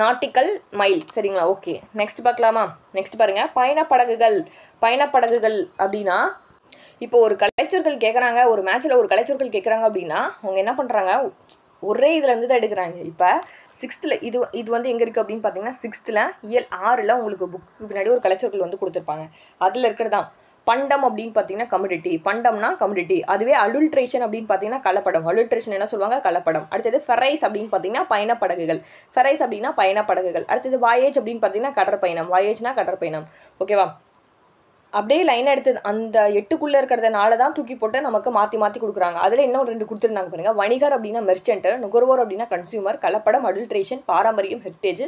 Nautical mile. சரிங்களா? ஓகே, நெக்ஸ்ட் பார்க்கலாமா? நெக்ஸ்ட் பாருங்கள், பயணப்படகுகள். பயணப்படகுகள் அப்படின்னா இப்போ ஒரு கலைச்சொற்கள் கேட்குறாங்க, ஒரு மேட்ச்சில் ஒரு கலைச்சொற்கள் கேட்குறாங்க அப்படின்னா அவங்க என்ன பண்ணுறாங்க? ஒரே இதுலேருந்து தான் எடுக்கிறாங்க. இப்போ 6th இது வந்து எங்கே இருக்குது அப்படின்னு பார்த்தீங்கன்னா 6th இயல் 6ல் உங்களுக்கு புக்கு பின்னாடி ஒரு கலைச்சொற்கள் வந்து கொடுத்துருப்பாங்க. அதில் இருக்கிறது தான் பண்டம் அப்படின்னு பார்த்தீங்கன்னா கம்யூடிட்டி. பண்டம்னா கம்யூடிட்டி. அதுவே அடல்ட்ரேஷன் அப்படின்னு பார்த்தீங்கன்னா கலப்படம். அடல்ட்ரேஷன் என்ன சொல்லுவாங்க? கலப்படம். அடுத்தது ஃபெரைஸ் அப்படின்னு பார்த்தீங்கன்னா பயணப்படகுகள். ஃபெரைஸ் அப்படின்னா பயணப்படகுகள். அடுத்தது வாயேஜ் அப்படின்னு பார்த்தீங்கன்னா கடற்பயணம். வாயேஜ்னா கடற்பயணம். ஓகேவா? அப்படியே லைனாக எடுத்து அந்த 8க்குள்ளே இருக்கிறதுனால தான் தூக்கி போட்டு நமக்கு மாற்றி மாற்றி கொடுக்குறாங்க. அதில் இன்னும் 2 கொடுத்துருந்தாங்க பாருங்கள். வணிகர் அப்படின்னா மெர்ச்சன்ட்டு, நுகர்வோர் அப்படின்னா கன்சியூமர், கலப்படம் அடல்ட்ரேஷன், பாரம்பரியம் ஹெரிட்டேஜ்,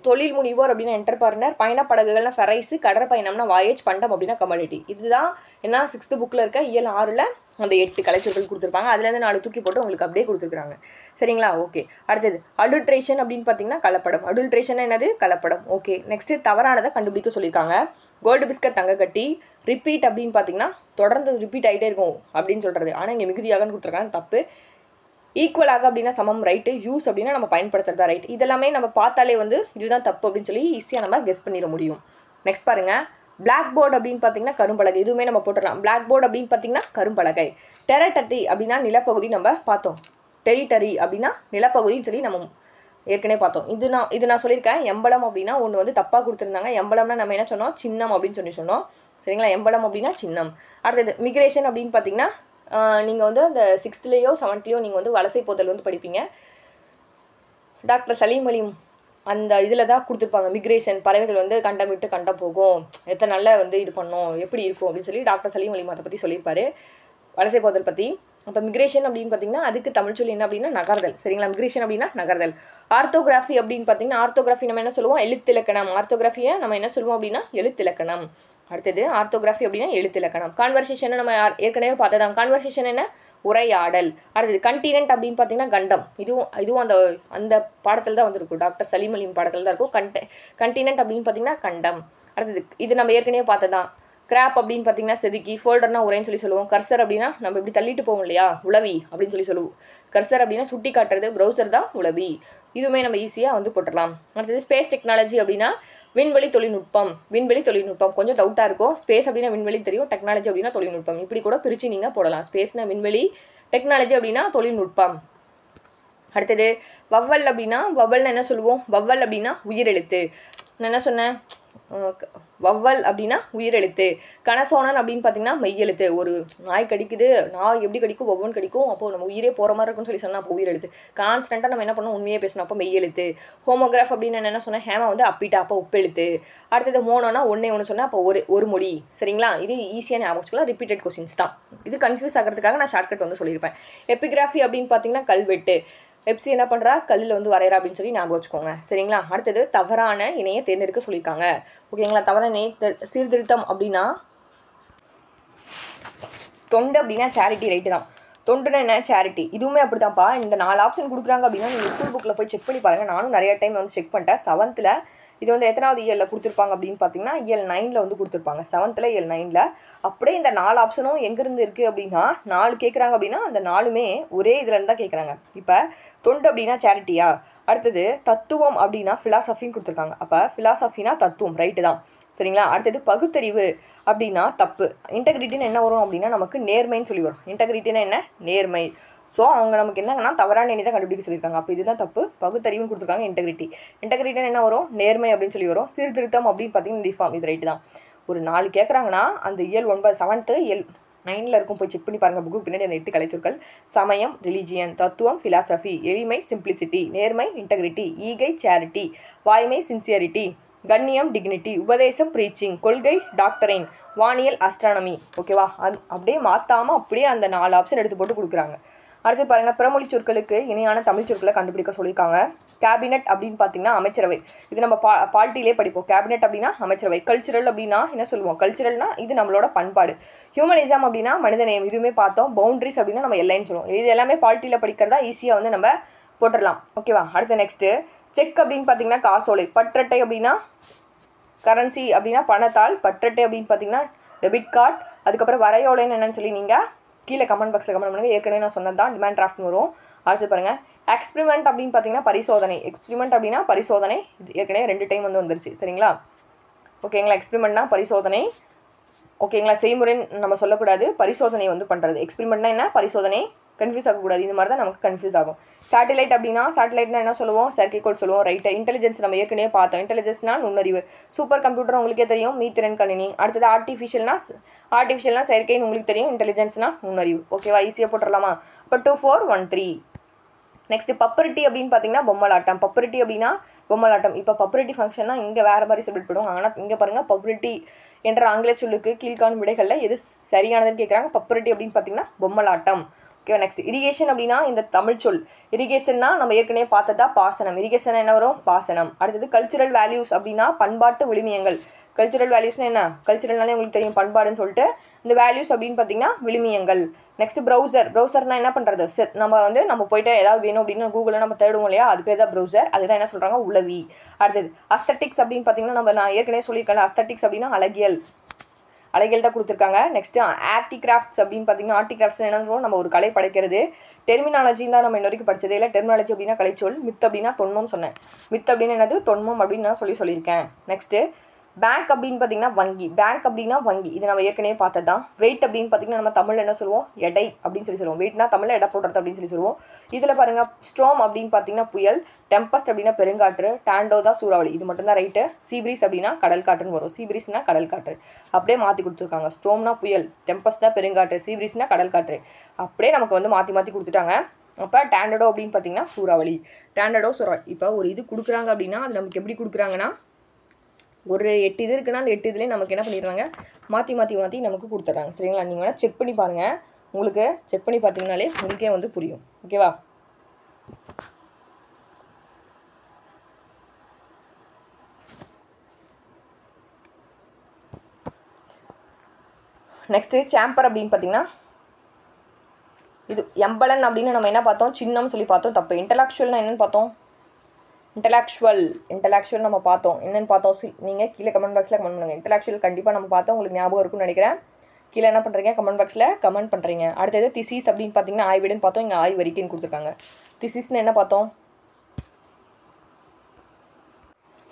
தொழில் முனைவோர் அப்படின்னா என்டர்பிரனர், பயணப்படகுகள்னா ஃபெரைஸு, கடற்பயணம்னா வாயேஜ், பண்டம் அப்படின்னா கமாடிட்டி. இதுதான் என்ன 6th புக்கில் இருக்க இயல் 6ல் அந்த 8 கலைச்சொற்கள் கொடுத்துருப்பாங்க. அதுலேருந்து 4 தூக்கி போட்டு உங்களுக்கு அப்படியே கொடுத்துருக்காங்க. சரிங்களா? ஓகே. அடுத்தது அடல்ட்ரேஷன் அப்படின்னு பார்த்தீங்கன்னா கலப்படம். அடல்ட்ரேஷன் என்னது? கலப்படம். ஓகே. நெக்ஸ்ட்டு தவறானதை கண்டுபிடிக்க சொல்லியிருக்காங்க. கோல்டு பிஸ்கட் தங்க கட்டி. ரிப்பீட் அப்படின்னு பார்த்தீங்கன்னா தொடர்ந்து ரிப்பீட் ஆகிட்டே இருக்கும் அப்படின்னு சொல்கிறது. ஆனால் இங்கே மிகுதியாகன்னு கொடுத்துருக்காங்க, தப்பு. ஈக்குவலாக அப்படின்னா சமம், ரைட்டு. யூஸ் அப்படின்னா நம்ம பயன்படுத்துறதா, ரைட். இதெல்லாமே நம்ம பார்த்தாலே வந்து இதுதான் தப்பு அப்படின்னு சொல்லி ஈஸியாக நம்ம கெஸ் பண்ணிட முடியும். நெக்ஸ்ட் பாருங்கள், பிளாக் போர்டு அப்படின்னு பார்த்தீங்கன்னா கரும்பலகை. இதுவுமே நம்ம போட்டுடலாம். பிளாக் போர்டு அப்படின்னு பார்த்தீங்கன்னா கரும்பலகை. டெரிட்டரி அப்படின்னா நிலப்பகுதி நம்ம பார்த்தோம். டெரிட்டரி அப்படின்னா நிலப்பகுதின்னு சொல்லி நம்ம ஏற்கனவே பார்த்தோம். இது நான் சொல்லியிருக்கேன். எம்பளம் அப்படின்னா ஒன்று வந்து தப்பாக கொடுத்துருந்தாங்க. எம்பளம்னா நம்ம என்ன சொன்னோம்? சின்னம் அப்படின்னு சொன்னோம். சரிங்களா? எம்பளம் அப்படின்னா சின்னம். அடுத்தது மிக்ரேஷன் அப்படின்னு பார்த்தீங்கன்னா நீங்கள் வந்து அந்த 6thலேயோ 7thலேயோ நீங்கள் வந்து வலசை போதல் வந்து படிப்பீங்க. டாக்டர் சலீம் அலி அந்த இதில் தான் கொடுத்துருப்பாங்க. மிக்ரேஷன், பறவைகள் வந்து கண்டம் விட்டு கண்டம் போகும், எத்தனை நாளில் வந்து இது பண்ணோம், எப்படி இருக்கும் அப்படின்னு சொல்லி டாக்டர் சலீம் அலி அதை பற்றி சொல்லியிருப்பாரு, வலசை போதல் பற்றி. அப்போ மிக்ரேஷன் அப்படின்னு பார்த்தீங்கன்னா அதுக்கு தமிழ் சொல்லி என்ன அப்படின்னா நகர்தல். சரிங்களா? மிக்ரேஷன் அப்படின்னா நகர்தல். ஆர்த்தோகிராஃபி அப்படின்னு பார்த்தீங்கன்னா ஆர்த்தோகிராஃபி நம்ம என்ன சொல்லுவோம்? எழுத்திலக்கணம். ஆர்த்தோகிராஃபியை நம்ம என்ன சொல்லுவோம் அப்படின்னா எழுத்திலக்கணம். அடுத்தது ஆர்த்தோகிராஃபி அப்படின்னா எழுத்திலக்கணம். கான்வர்சேஷனை நம்ம ஏற்கனவே பார்த்ததான். கான்வர்சேஷன் என்ன? உரையாடல். அடுத்தது கண்டினென்ட் அப்படின்னு பார்த்தீங்கன்னா கண்டம். இதுவும் அந்த பாடத்தில் தான் வந்துருக்கும். டாக்டர் சலீம் அலி பாடத்தில் தான் இருக்கும். கண்டினென்ட் அப்படின்னு பார்த்தீங்கன்னா கண்டம். அடுத்தது இது நம்ம ஏற்கனவே பார்த்ததான். கிராப் அப்படின்னு பார்த்தீங்கன்னா செதுக்கி, ஃபோல்டர்னா உரைன்னு சொல்லி சொல்லுவோம். கர்சர் அப்படின்னா நம்ம இப்படி தள்ளிட்டு போவோம் இல்லையா, உளவி அப்படின்னு சொல்லி சொல்லுவோம். கர்சர் அப்படின்னா சுட்டி காட்டுறது, ப்ரௌசர் தான் உளவி. இதுவுமே நம்ம ஈஸியாக வந்து போட்டுடலாம். அடுத்தது ஸ்பேஸ் டெக்னாலஜி அப்படின்னா விண்வெளி தொழில்நுட்பம். கொஞ்சம் டவுட்டாக இருக்கும். ஸ்பேஸ் அப்படின்னா விண்வெளி தெரியும், டெக்னாலஜி அப்படின்னா தொழில்நுட்பம். இப்படி கூட பிரித்து நீங்கள் போடலாம். ஸ்பேஸ்னா விண்வெளி, டெக்னாலஜி அப்படின்னா தொழில்நுட்பம். அடுத்தது வவ்வல் அப்படின்னா வவ்வல்னு என்ன சொல்லுவோம்? வவ்வல் அப்படின்னா உயிரெழுத்து. நான் என்ன சொன்னேன்? வவ்வல் அப்படின்னா உயிரெழுத்து. கனசோனன் அப்படின்னு பார்த்தீங்கன்னா மெய்யெழுத்து. ஒரு நாய் கடிக்குது, நாய் எப்படி கடிக்கும்? ஒவ்வொன்று கடிக்கும். அப்போ நம்ம உயிரே போகிற மாதிரி இருக்குன்னு சொல்லி சொன்னால் அப்போ உயிரெழுத்து. கான்ஸ்டண்ட்டாக நம்ம என்ன பண்ணணும்? உண்மையே பேசணும், அப்போ மெய்யெழுத்து. ஹோமோகிராஃப் அப்படின்னு என்ன சொன்னேன்? ஹேமா வந்து அப்பிட்டா, அப்போ உப்பெழுத்து. அடுத்தது மோனோனா ஒன்று சொன்னால் அப்போ ஒரு மொழி. சரிங்களா? இது ஈஸியாக ஞாபகம் வச்சுக்கலாம். ரிப்பீட்டட் கொஸ்டின்ஸ் தான். இது கன்ஃபியூஸ் ஆகிறதுக்காக நான் ஷார்ட்கட் வந்து சொல்லியிருப்பேன். எபிகிராஃபி அப்படின்னு பார்த்தீங்கன்னா கல்வெட்டு. எப்சி என்ன பண்ணுறா? கல்லில் வந்து வரைகிறா அப்படின்னு சொல்லி ஞாபகம் வச்சுக்கோங்க. சரிங்களா? அடுத்தது தவறான இணையை தேர்ந்தெடுக்க சொல்லியிருக்காங்க. ஓகேங்களா? தவறான இணைய சீர்திருத்தம் அப்படின்னா தொண்டு அப்படின்னா சேரிட்டி, ரைட்டு தான். தொண்டுனா என்ன? சேரிட்டி. இதுவுமே அப்படி தான்ப்பா. இந்த 4 ஆப்ஷன் கொடுக்குறாங்க அப்படின்னா நீங்கள் ஸ்கூல் புக்கில் போய் செக் பண்ணி பாருங்கள். நானும் நிறைய டைம் வந்து செக் பண்ணிட்டேன். 7th இது வந்து எத்தனாவது இயலில் கொடுத்துருப்பாங்க அப்படின்னு பார்த்தீங்கன்னா இயல் 9ல் வந்து கொடுத்துருப்பாங்க. 7th இயல் 9ல். அப்படியே இந்த 4 ஆப்ஷனும் எங்கேருந்து இருக்குது அப்படின்னா 4 கேட்குறாங்க அப்படின்னா அந்த 4மே ஒரே இதுலேருந்து தான் கேட்குறாங்க. இப்போ தொண்டு அப்படின்னா சேரிட்டியா, அடுத்தது தத்துவம் அப்படின்னா ஃபிலாசபின்னு கொடுத்துருக்காங்க. அப்போ ஃபிலாசபினா தத்துவம், ரைட்டு தான் சரிங்களா. அடுத்தது பகுத்தறிவு அப்படின்னா தப்பு. இன்டெகிரிட்டின்னு என்ன வரும் அப்படின்னா நமக்கு நேர்மைன்னு சொல்லி வரும். இன்டெகிரிட்டினா என்ன, நேர்மை. ஸோ அவங்க நமக்கு என்னங்கன்னா தவறான எண்ணி தான் கண்டுபிடிக்க சொல்லியிருக்காங்க. அப்போ இதுதான் தப்பு. பகுத்தறிவுன்னு கொடுத்துருக்காங்க. இன்டெகிரிட்டின்னு என்ன வரும், நேர்மை அப்படின்னு சொல்லி வரும். சீர்திருத்தம் அப்படின்னு பார்த்தீங்கன்னா ரிஃபார்ம். இது ரைட்டு தான். ஒரு 4 கேட்குறாங்கன்னா அந்த இயல் 9 7th இயல் 9ல் இருக்கும். போய் செக் பண்ணி பாருங்கள் புக்கு பின்னாடி அந்த 8 கலைச்சொற்கள். சமயம் ரிலிஜியன், தத்துவம் ஃபிலாசபி, எளிமை சிம்பிளிசிட்டி, நேர்மை இன்டெகிரிட்டி, ஈகை சேரிட்டி, வாய்மை சின்சியரிட்டி, கண்ணியம் டிக்னிட்டி, உபதேசம் ப்ரீச்சிங், கொள்கை டாக்டரின், வானியல் அஸ்ட்ரானமி. ஓகேவா, அது அப்படியே மாற்றாமல் அப்படியே அந்த 4 ஆப்ஷன் எடுத்து போட்டு கொடுக்குறாங்க. அடுத்து பாருங்கள், பிறமொழி சொற்களுக்கு இணையான தமிழ் சொற்களை கண்டுபிடிக்க சொல்லியிருக்காங்க. கேபினெட் அப்படின்னு பார்த்தீங்கன்னா அமைச்சரவை. இது நம்ம பால்ட்டிலே படிப்போம். கேபினெட் அப்படின்னா அமைச்சரவை. கல்ச்சுரல் அப்படின்னா என்ன சொல்லுவோம், கல்ச்சுரல்னா இது நம்மளோட பண்பாடு. ஹியூமனிசம் அப்படின்னா மனிதநேயம், இதுவுமே பார்த்தோம். பவுண்ட்ரிஸ் அப்படின்னா நம்ம எல்லைன்னு சொல்லுவோம். இது எல்லாமே பால்ட்டியில் படிக்கிறதா ஈஸியாக வந்து நம்ம போட்டுடலாம். ஓகேவா. அடுத்து நெக்ஸ்ட்டு செக் அப்படின்னு பார்த்தீங்கன்னா காசோலை. பற்றட்டை அப்படின்னா கரன்சி அப்படின்னா பணத்தாள். பற்றட்டை அப்படின்னு பார்த்தீங்கன்னா டெபிட் கார்டு. அதுக்கப்புறம் வரையோலைன்னு என்னன்னு சொல்லி நீங்கள் கீழே கமெண்ட் பாக்ஸில் கமெண்ட் பண்ணுங்கள். ஏற்கனவே நான் சொன்னது தான், டிமாண்ட் டிராஃப்ட்னு வரும். அடுத்து பாருங்கள், எக்ஸ்பிரிமெண்ட் அப்படின்னு பார்த்தீங்கன்னா பரிசோதனை. எக்ஸ்பிரிமெண்ட் அப்படின்னா பரிசோதனை. ஏற்கனவே 2 டைம் வந்து வந்துருச்சு சரிங்களா. ஓகேங்களா. எக்ஸ்பிரிமெண்ட்னா பரிசோதனை. ஓகேங்களா. செய்முறைன்னு நம்ம சொல்லக்கூடாது, பரிசோதனை வந்து பண்ணுறது. எக்ஸ்பிரிமெண்ட்னா என்ன, பரிசோதனை. கன்ஃபியூஸ் ஆகக்கூடாது. இந்த மாதிரி தான் நமக்கு கன்ஃபியூஸ் ஆகும். சேட்டலைட் அப்படின்னா சேட்டலைட்னா என்ன சொல்லுவோம், செயற்கைக்கோள் சொல்லுவோம். ரைட்டு. இன்டெலிஜென்ஸ் நம்ம ஏற்கனவே பார்த்தோம். இன்டெலிஜென்ஸ்னா நுண்ணறிவு. சூப்பர் கம்ப்யூட்டர் உங்களுக்கே தெரியும், மீத்திறன் கணினி. அடுத்தது ஆர்டிஃபிஷியல்னா செயற்கைன்னு உங்களுக்கு தெரியும். இன்டெலிஜென்ஸ்னா நுண்ணறிவு. ஓகேவா, ஈஸியாக போட்டுடலாமா. இப்போ 2 4 1 3. நெக்ஸ்ட் பப்பரிட்டி அப்படின்னு பார்த்தீங்கன்னா பொம்மலாட்டம். பப்பரிட்டி அப்படின்னா பொம்மலாட்டம். இப்போ பப்பரிட்டி ஃபங்க்ஷன்னா இங்கே வேறு மாதிரி செலிப்ரேட் பண்ணுவோம். ஆனால் இங்கே பாருங்கள், பப்பரிட்டி என்ற ஆங்கில சொல்லுக்கு கீழ்காணும் விடைகளில் எது சரியானதுன்னு கேட்குறாங்க. பப்பரிட்டி அப்படின்னு பார்த்தீங்கன்னா பொம்மலாட்டம். ஓகே. நெக்ஸ்ட் இரிகேஷன் அப்படின்னா இந்த தமிழ் சொல். இரிகேஷன்னா நம்ம ஏற்கனவே பார்த்ததா பாசனம். இரிகேஷன் என்ன வரும், பாசனம். அடுத்தது கல்ச்சுரல் வேல்யூஸ் அப்படின்னா பண்பாட்டு விழுமியங்கள். கல்ச்சுரல் வேல்யூஸ்னா என்ன, கல்ச்சுரல்னாலே உங்களுக்கு தெரியும் பண்பாடுன்னு சொல்லிட்டு. இந்த வேல்யூஸ் அப்படின்னு பார்த்தீங்கன்னா விழுமியங்கள். நெக்ஸ்ட் ப்ரௌசர்னா என்ன பண்ணுறது, நம்ம போயிட்டு ஏதாவது வேணும் அப்படின்னு கூகுளில் நம்ம தேடுவோம் இல்லையா, அது பேர் தான் ப்ரௌசர். அதுதான் என்ன சொல்கிறாங்க, உளவி. அடுத்தது அஸ்தட்டிக்ஸ் அப்படின்னு பார்த்தீங்கன்னா நான் ஏற்கனவே சொல்லியிருக்கேன். அஸ்தட்டிக்ஸ் அப்படின்னா அழகியல் தான் கொடுத்துருக்காங்க. நெக்ஸ்ட்டு ஆர்டிகிராஃப்ட்ஸ் அப்படின்னு பார்த்தீங்கன்னா ஆர்டிகிராஃப்ட்ஸ் என்ன சொல்லுவோம், நம்ம ஒரு கலை படைக்கிறது. டெர்மினாலஜின்னு தான் நம்ம இன்ன வரைக்கும் படிச்சதே இல்லை. டெர்மினாலஜி அப்படின்னா கலைச்சொல். மித் அப்படின்னா தொன்மம் சொன்னேன். மித் அப்படின்னு என்னது, தொன்மம் அப்படின்னு நான் சொல்லியிருக்கேன். நெக்ஸ்ட்டு பேங்க் அப்படின்னு பார்த்தீங்கன்னா வங்கி. பேங்க் அப்படின்னா வங்கி, இது நம்ம ஏற்கனவே பார்த்தது தான். வெயிட் அப்படின்னு பார்த்தீங்கன்னா நம்ம தமிழில் என்ன சொல்லுவோம், எடை அப்படின்னு சொல்லுவோம். வெயிட்னா தமிழில் எடை போடுறது அப்படின்னு சொல்லுவோம். இதில் பாருங்கள், ஸ்ட்ரோம் அப்படின்னு பார்த்தீங்கன்னா புயல். டெம்பஸ்ட் அப்படின்னா பெருங்காற்று. டாண்டோ தான் சூறாவளி. இது மட்டும்தான் ரைட்டு. சீப்ரீஸ் அப்படின்னா கடல் காற்றுன்னு வரும். சீப்ரீஸ்னா கடல் காற்று. அப்படியே மாற்றி கொடுத்துருக்காங்க. ஸ்ட்ரோம்னா புயல், டெம்பஸ்ட்னா பெருங்காற்று, சீப்ரீஸ்னா கடல் காற்று. அப்படியே நமக்கு வந்து மாற்றி கொடுத்துட்டாங்க. அப்போ டாண்டடோ அப்படின்னு பார்த்தீங்கன்னா சூறாவளி. டாண்டடோ சூறாவளி. இப்போ ஒரு இது கொடுக்குறாங்க அப்படின்னா அது நமக்கு எப்படி கொடுக்குறாங்கன்னா, ஒரு 8 இது இருக்குன்னா அந்த 8 இதுலேயே நமக்கு என்ன பண்ணிடுறாங்க, மாற்றி நமக்கு கொடுத்துட்றாங்க சரிங்களா. நீங்கள் வேணால் செக் பண்ணி பாருங்கள். உங்களுக்கு செக் பண்ணி பார்த்தீங்கனாலே உங்களுக்கே வந்து புரியும். ஓகேவா. நெக்ஸ்ட்டு சாம்பர் அப்படின்னு பார்த்தீங்கன்னா இது எம்பலன் அப்படின்னு நம்ம என்ன பார்த்தோம், சின்னம் சொல்லி பார்த்தோம். தப்பு. இன்டலெக்சுவல்னா என்னென்னு பார்த்தோம். இன்டலெக்சுவல் நம்ம பார்த்தோம். என்னென்னு பார்த்தோம், நீங்கள் கீழே கமெண்ட் பாக்ஸில் கமெண்ட் பண்ணுங்கள். இன்டலெக்சுவல் கண்டிப்பாக நம்ம பார்த்தோம், உங்களுக்கு ஞாபகம் இருக்குன்னு நினைக்கிறேன். கீழே என்ன பண்ணுறீங்க, கமெண்ட் பாக்ஸில் கமெண்ட் பண்ணுறீங்க. அடுத்தது திசிஸ் அப்படின்னு பார்த்தீங்கன்னா ஆய்வீடுன்னு பார்த்தோம். இங்கே ஆய்வறிக்கைன்னு கொடுத்துருக்காங்க. திசிஸ்ன்னு என்ன பார்த்தோம்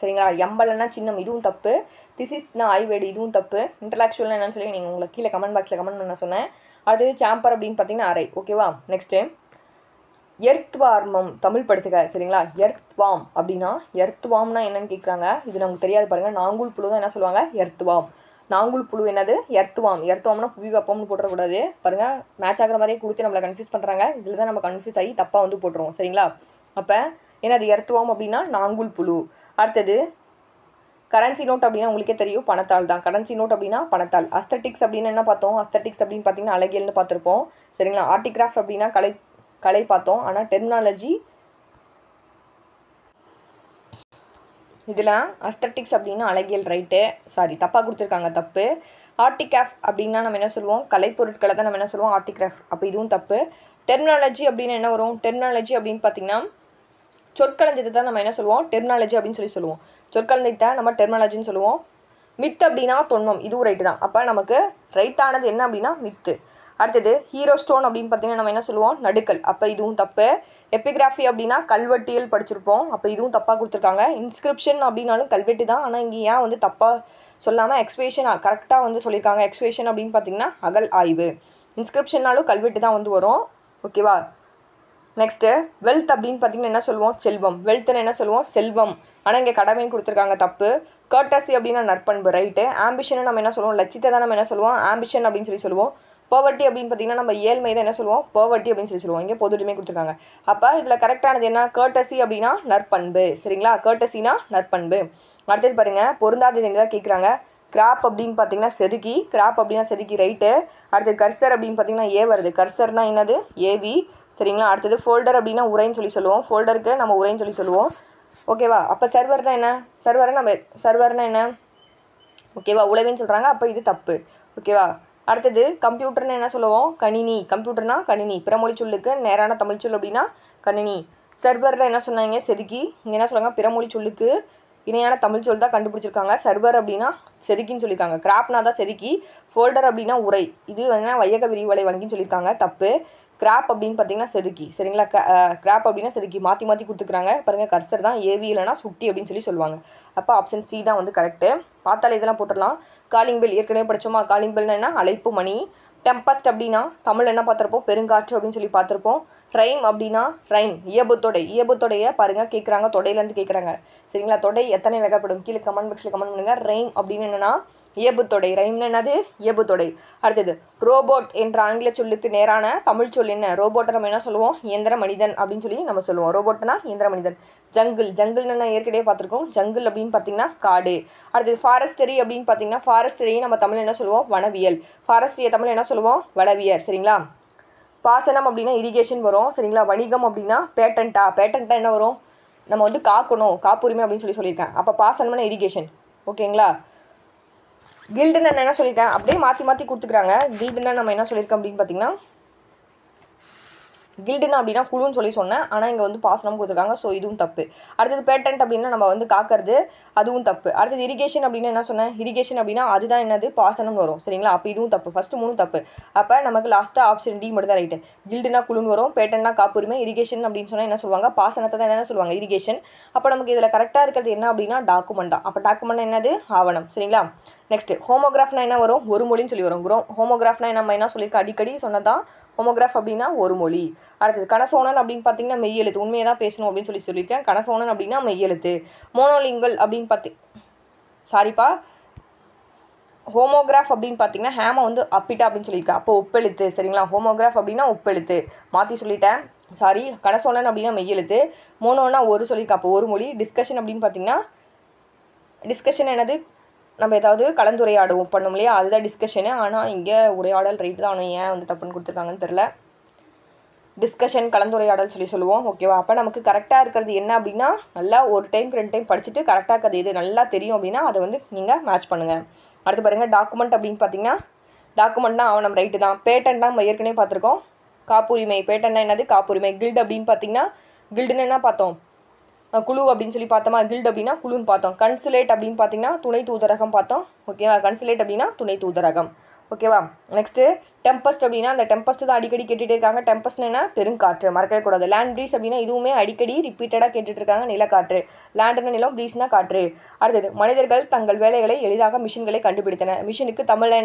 சரிங்களா. எம்பலன்னா சின்னம், இதுவும் தப்பு. திசிஸ்னா ஆய்வேடு, இதுவும் தப்பு. இன்டலெக்சுவல்னா என்னன்னு சொல்லி நீங்கள் உங்களுக்கு கீழே கமெண்ட் பாக்ஸில் கமெண்ட் பண்ண சொன்னேன். அடுத்தது சாம்பர் அப்படின்னு பார்த்தீங்கன்னா அறை. ஓகேவா. நெக்ஸ்ட்டு எர்த்வார்மம் தமிழ் படுத்துக்க சரிங்களா. எர்த்வாம் அப்படின்னா, எர்த்வாம்னா என்னன்னு கேட்குறாங்க. இது நமக்கு தெரியாது பாருங்கள். நாங்கூல் புழு தான் என்ன சொல்லுவாங்க, எர்த்வாம். நாங்கூல் புழு என்னது, எர்த்வாம். எர்த்வாம்னா புவி வெப்பம்னு போட்டுறக்கூடாது பாருங்கள். மேட்ச் ஆகிற மாதிரியே கொடுத்து நம்மளை கன்ஃபியூஸ் பண்ணுறாங்க. இதில் தான் நம்ம கன்ஃபியூஸ் ஆகி தப்பாக வந்து போட்டுருவோம் சரிங்களா. அப்போ என்னது, எர்த்வாம் அப்படின்னா நாங்கூல் புழு. அடுத்தது கரன்சி நோட் அப்படின்னா உங்களுக்கே தெரியும், பணத்தாள் தான். கரன்சி நோட் அப்படின்னா பணத்தாள். அஸ்தட்டிக்ஸ் அப்படின்னு என்ன பார்த்தோம், அஸ்தட்டிக்ஸ் அப்படின்னு பார்த்தீங்கன்னா அழகியல்னு பார்த்துருப்போம் சரிங்களா. ஆர்டிகிராஃப்ட் அப்படின்னா கலை பார்த்தோம். ஆனால் டெர்மினாலஜி இதில் அஸ்தட்டிக்ஸ் அப்படின்னா அழகியல் ரைட்டு, சாரி தப்பாக கொடுத்துருக்காங்க, தப்பு. ஆர்டிகிராஃப்ட் அப்படின்னா நம்ம என்ன சொல்லுவோம், கலைப்பொருட்களை தான் நம்ம என்ன சொல்லுவோம், ஆர்டிகிராஃப்ட். அப்போ இதுவும் தப்பு. டெர்மினாலஜி அப்படின்னு என்ன வரும், டெர்மினாலஜி அப்படின்னு பார்த்தீங்கன்னா சொற்களஞ்சத்தை தான் நம்ம என்ன சொல்லுவோம், டெர்மினாலஜி அப்படின்னு சொல்லுவோம். சொற்கலந்தத்தை நம்ம டெர்மினாலஜின்னு சொல்லுவோம். மித் அப்படின்னா தொன்மம், இதுவும் ரைட்டு தான். அப்போ நமக்கு ரைட்டானது என்ன அப்படின்னா மித்து. அடுத்தது ஹீரோ ஸ்டோன் அப்படின்னு பார்த்தீங்கன்னா நம்ம என்ன சொல்லுவோம், நடுக்கல். அப்போ இதுவும் தப்பு. எபிகிராஃபி அப்படின்னா கல்வெட்டியல் படிச்சிருப்போம். அப்போ இதுவும் தப்பாக கொடுத்துருக்காங்க. இன்ஸ்கிரிப்ஷன் அப்படின்னாலும் கல்வெட்டு தான். ஆனால் இங்கே ஏன் வந்து தப்பாக சொல்லாமல் எக்ஸ்பிரேஷன் கரெக்டாக வந்து சொல்லியிருக்காங்க. எக்ஸ்பிரேஷன் அப்படின்னு பார்த்தீங்கன்னா அகல் ஆய்வு. இன்ஸ்கிரிப்ஷன்னாலும் கல்வெட்டு தான் வந்து வரும். ஓகேவா. நெக்ஸ்ட்டு வெல்த் அப்படின்னு பார்த்தீங்கன்னா என்ன சொல்லுவோம், செல்வம். வெல்த்னு என்ன சொல்லுவோம், செல்வம். ஆனால் இங்கே கடமைன்னு கொடுத்துருக்காங்க, தப்பு. கர்டசி அப்படின்னா நற்பண்பு, ரைட்டு. ஆம்பிஷனை நம்ம என்ன சொல்லுவோம், லட்சியத்தை தான் நம்ம என்ன சொல்லுவோம், ஆம்பிஷன் அப்படின்னு சொல்லி சொல்லுவோம். பர்வர்ட்டி அப்படின்னு பார்த்தீங்கன்னா நம்ம ஏழ்மை தான் என்ன சொல்லுவோம், பர்வர்ட்டி அப்படின்னு சொல்லி சொல்லுவோம். இங்கே பொதுவுமே கொடுத்துருக்காங்க. அப்போ இதில் கரெக்டானது என்ன, கர்டசி அப்படின்னா நற்பண்பு. சரிங்களா, கர்டசினா நற்பண்பு. அடுத்தது பாருங்கள், பொருந்தாதது என்ன தான் கேட்குறாங்க. கிராப் அப்படின்னு பார்த்தீங்கன்னா செதுக்கி, கிராப் அப்படின்னா செதுக்கி, ரைட்டு. அடுத்தது கர்சர் அப்படின்னு பார்த்தீங்கன்னா ஏ வருது. கர்சர்னால் என்னது, ஏவி. சரிங்களா. அடுத்தது ஃபோல்டர் அப்படின்னா உரைன்னு சொல்லி சொல்லுவோம். ஃபோல்டருக்கு நம்ம உரைன்னு சொல்லி சொல்லுவோம். ஓகேவா. அப்போ சர்வர்னா என்ன, சர்வர்னா என்ன, ஓகேவா, உளவின்னு சொல்கிறாங்க. அப்போ இது தப்பு. ஓகேவா. அடுத்தது கம்ப்யூட்டர்னு என்ன சொல்லுவோம், கணினி. கம்ப்யூட்டர்னா கணினி. பிறமொழி சொல்லுக்கு நேரான தமிழ் சொல் அப்படின்னா கணினி. சர்வரில் என்ன சொன்னாங்க, செதுக்கி. இங்கே என்ன சொல்லுவாங்க, பிறமொழி சொல்லுக்கு இணையான தமிழ் சொல் தான் கண்டுபிடிச்சிருக்காங்க. சர்வர் அப்படின்னா செதுக்கின்னு சொல்லியிருக்காங்க. கிராப்னா தான் செதுக்கி. ஃபோல்டர் அப்படின்னா உரை. இது வந்து வையக விரிவலை வங்கின்னு சொல்லியிருக்காங்க, தப்பு. கிராப் அப்படின்னு பார்த்தீங்கன்னா செதுக்கி. சரிங்களா. கிராப் அப்படின்னா செதுக்கி. மாற்றி மாற்றி கொடுத்துக்கிறாங்க பாருங்கள். கர்சர் தான், ஏவி இல்லைனா சுட்டி அப்படின்னு சொல்லி சொல்லுவாங்க. அப்போ ஆப்ஷன் சி தான் வந்து கரெக்டு. பார்த்தாலே இதெல்லாம் போட்டுடலாம். காலிங் பெல் ஏற்கனவே படித்தோமா. காலிங் பெல்னா என்ன, அழைப்பு மணி. டெம்பஸ்ட் அப்படின்னா தமிழ் என்ன பார்த்துருப்போம், பெருங்காற்று அப்படின்னு சொல்லி பார்த்துருப்போம். ரைம் அப்படின்னா ரைம், இயபுத்தொடை. இயபுத்தொடைய பாருங்கள் கேட்குறாங்க, தொடையிலேருந்து கேட்குறாங்க. சரிங்களா. தொடை எத்தனை வகைப்படும், கீழே கமெண்ட் பாக்ஸில் கமெண்ட் பண்ணுங்கள். ரைம் அப்படின்னு என்னென்னா இயபுத்தொடை. ரைம்னு என்னது, இயபுத்தொடை. அடுத்தது ரோபோட் என்ற ஆங்கில சொல்லுக்கு நேரான தமிழ் சொல் என்ன, ரோபோட்டை நம்ம என்ன சொல்லுவோம், இயந்திர மனிதன் அப்படின்னு சொல்லி நம்ம சொல்லுவோம். ரோபோட்னா இயந்திர மனிதன். ஜங்கிள், ஜங்கிள்னு நான் ஏற்கனவே பார்த்துருக்கோம். ஜங்கிள் அப்படின்னு பார்த்தீங்கன்னா காடு. அடுத்தது ஃபாரஸ்டரி அப்படின்னு பார்த்தீங்கன்னா, ஃபாரஸ்டரியை நம்ம தமிழ் என்ன சொல்லுவோம், வனவியல். ஃபாரஸ்டரியை தமிழ் என்ன சொல்லுவோம், வனவியல். சரிங்களா. பாசனம் அப்படின்னா இரிகேஷன் வரும். சரிங்களா. வணிகம் அப்படின்னா பேட்டன்ட்டா என்ன வரும், நம்ம வந்து காக்கணும், காப்புரிமை அப்படின்னு சொல்லி சொல்லியிருக்கேன். அப்போ பாசனம்னா இரிகேஷன். ஓகேங்களா. கில்டுன்னு என்ன சொல்லியிருக்கேன், அப்படியே மாற்றி மாற்றி கொடுத்துக்கிறாங்க. கில்டுன்னா நம்ம என்ன சொல்லியிருக்கோம் அப்படின்னு பார்த்தீங்கன்னா, கில்டுனா அப்படின்னா குழுன்னு சொல்லி சொன்னேன். ஆனால் இங்கே வந்து பாசனம் கொடுத்துருக்காங்க. ஸோ இதுவும் தப்பு. அடுத்தது பேட்டன்ட் அப்படின்னா நம்ம வந்து காக்கிறது, அதுவும் தப்பு. அடுத்தது இரிகேஷன் அப்படின்னா என்ன சொன்னேன், இரிகேஷன் அப்படின்னா அதுதான் என்னது, பாசனம் வரும். சரிங்களா. அப்போ இதுவும் தப்பு. ஃபஸ்ட்டு 3 தப்பு. அப்போ நமக்கு லாஸ்ட்டாக ஆப்ஷன் டி மட்டும் தான் ரைட்டு. கில்டுனா குழுன்னு வரும், பேட்டன்னா காப்புரிமை, இரிகேஷன் அப்படின்னு சொன்னால் என்ன சொல்லுவாங்க, பாசனத்தை தான் என்ன சொல்லுவாங்க, இரிகேஷன். அப்போ நமக்கு இதில் கரெக்டாக இருக்கிறது என்ன அப்படின்னா டாக்குமெண்ட் தான். அப்போ டாக்குமெண்ட் என்னது, ஆவணம். சரிங்களா. நெக்ஸ்ட்டு ஹோமோகிராஃப்னா என்ன வரும், ஒரு மொழின்னு சொல்லி வரும். ஹோமோகிராஃப்னா நம்ம என்ன சொல்லியிருக்கோம், அடிக்கடி சொன்னதான் ஹோமோகிராஃப் அப்படின்னா ஒரு மொழி. அடுத்தது கனசோனன் அப்படின்னு பார்த்தீங்கன்னா மெய்யெழுத்து. உண்மையை தான் பேசணும் அப்படின்னு சொல்லியிருக்கேன். கனசோனன் அப்படின்னா மெய்யெழுத்து. மோனோலிங்கல் அப்படின்னு ஹோமோகிராஃப் அப்படின்னு பார்த்தீங்கன்னா ஹேமை வந்து அப்பிட்டா அப்படின்னு சொல்லியிருக்கேன். அப்போ ஒப்பெழுத்து. சரிங்களா. ஹோமோகிராஃப் அப்படின்னா ஒப்பெழுத்து, மாற்றி சொல்லிட்டேன், சாரி. கனசோனன் அப்படின்னா மெய்யெழுத்து. மோனோன்னா ஒரு சொல்லியிருக்கேன், அப்போ ஒரு மொழி. டிஸ்கஷன் அப்படின்னு பார்த்தீங்கன்னா, டிஸ்கஷன் என்னது, நம்ம ஏதாவது கலந்துரையாடுவோம் பண்ணோம் இல்லையா, அதுதான் டிஸ்கஷனு. ஆனால் இங்கே உரையாடல் ரைட்டு தான். ஆனால் ஏன் வந்து தப்புன்னு கொடுத்துருக்காங்கன்னு தெரில. டிஸ்கஷன் கலந்துரையாடல் சொல்லி சொல்லுவோம். ஓகேவா. அப்போ நமக்கு கரெக்டாக இருக்கிறது என்ன அப்படின்னா, நல்லா ஒரு டைம் 2 டைம் படிச்சுட்டு கரெக்டாக இருக்கிறது எது நல்லா தெரியும் அப்படின்னா அதை வந்து நீங்கள் மேட்ச் பண்ணுங்கள். அடுத்து பாருங்கள், டாக்குமெண்ட் அப்படின்னு பார்த்தீங்கன்னா, டாக்குமெண்ட்னா ஆவணம், ரைட்டு தான். பேட்டன்ட்னா நம்ம ஏற்கனவே பார்த்துருக்கோம், காப்புரிமை. பேட்டன்ட்னா என்னது, காப்புரிமை. கில்டு அப்படின்னு பார்த்தீங்கன்னா, கில்டுன்னு என்ன பார்த்தோம், குழு அப்படின்னு சொல்லி பார்த்தோமா. கில்டு அப்படின்னா குழுன்னு பார்த்தோம். கன்சுலேட் அப்படின்னு பார்த்தீங்கன்னா துணை தூதரகம் பார்த்தோம். ஓகேவா. கன்சுலேட் அப்படின்னா துணை தூதரகம். ஓகேவா. நெக்ஸ்ட்டு டெம்பஸ்ட் அப்படின்னா, அந்த டெம்பஸ்ட் தான் அடிக்கடி கேட்டுகிட்டே இருக்காங்க. டெம்பஸ்ட்னா என்ன, பெருங்காற்று, மறக்கவே கூடாது. லேண்ட் ப்ரீஸ் அப்படின்னா இதுவுமே அடிக்கடி ரிப்பீட்டடாக கேட்டுட்டு இருக்காங்க, நிலக்காற்று. லேண்டுனா நிலம், ப்ரீஸ்னா காற்று. அடுத்தது மனிதர்கள் தங்கள் வேலைகளை எளிதாக மிஷின்களை கண்டுபிடித்தனர். மிஷினுக்கு தமிழ்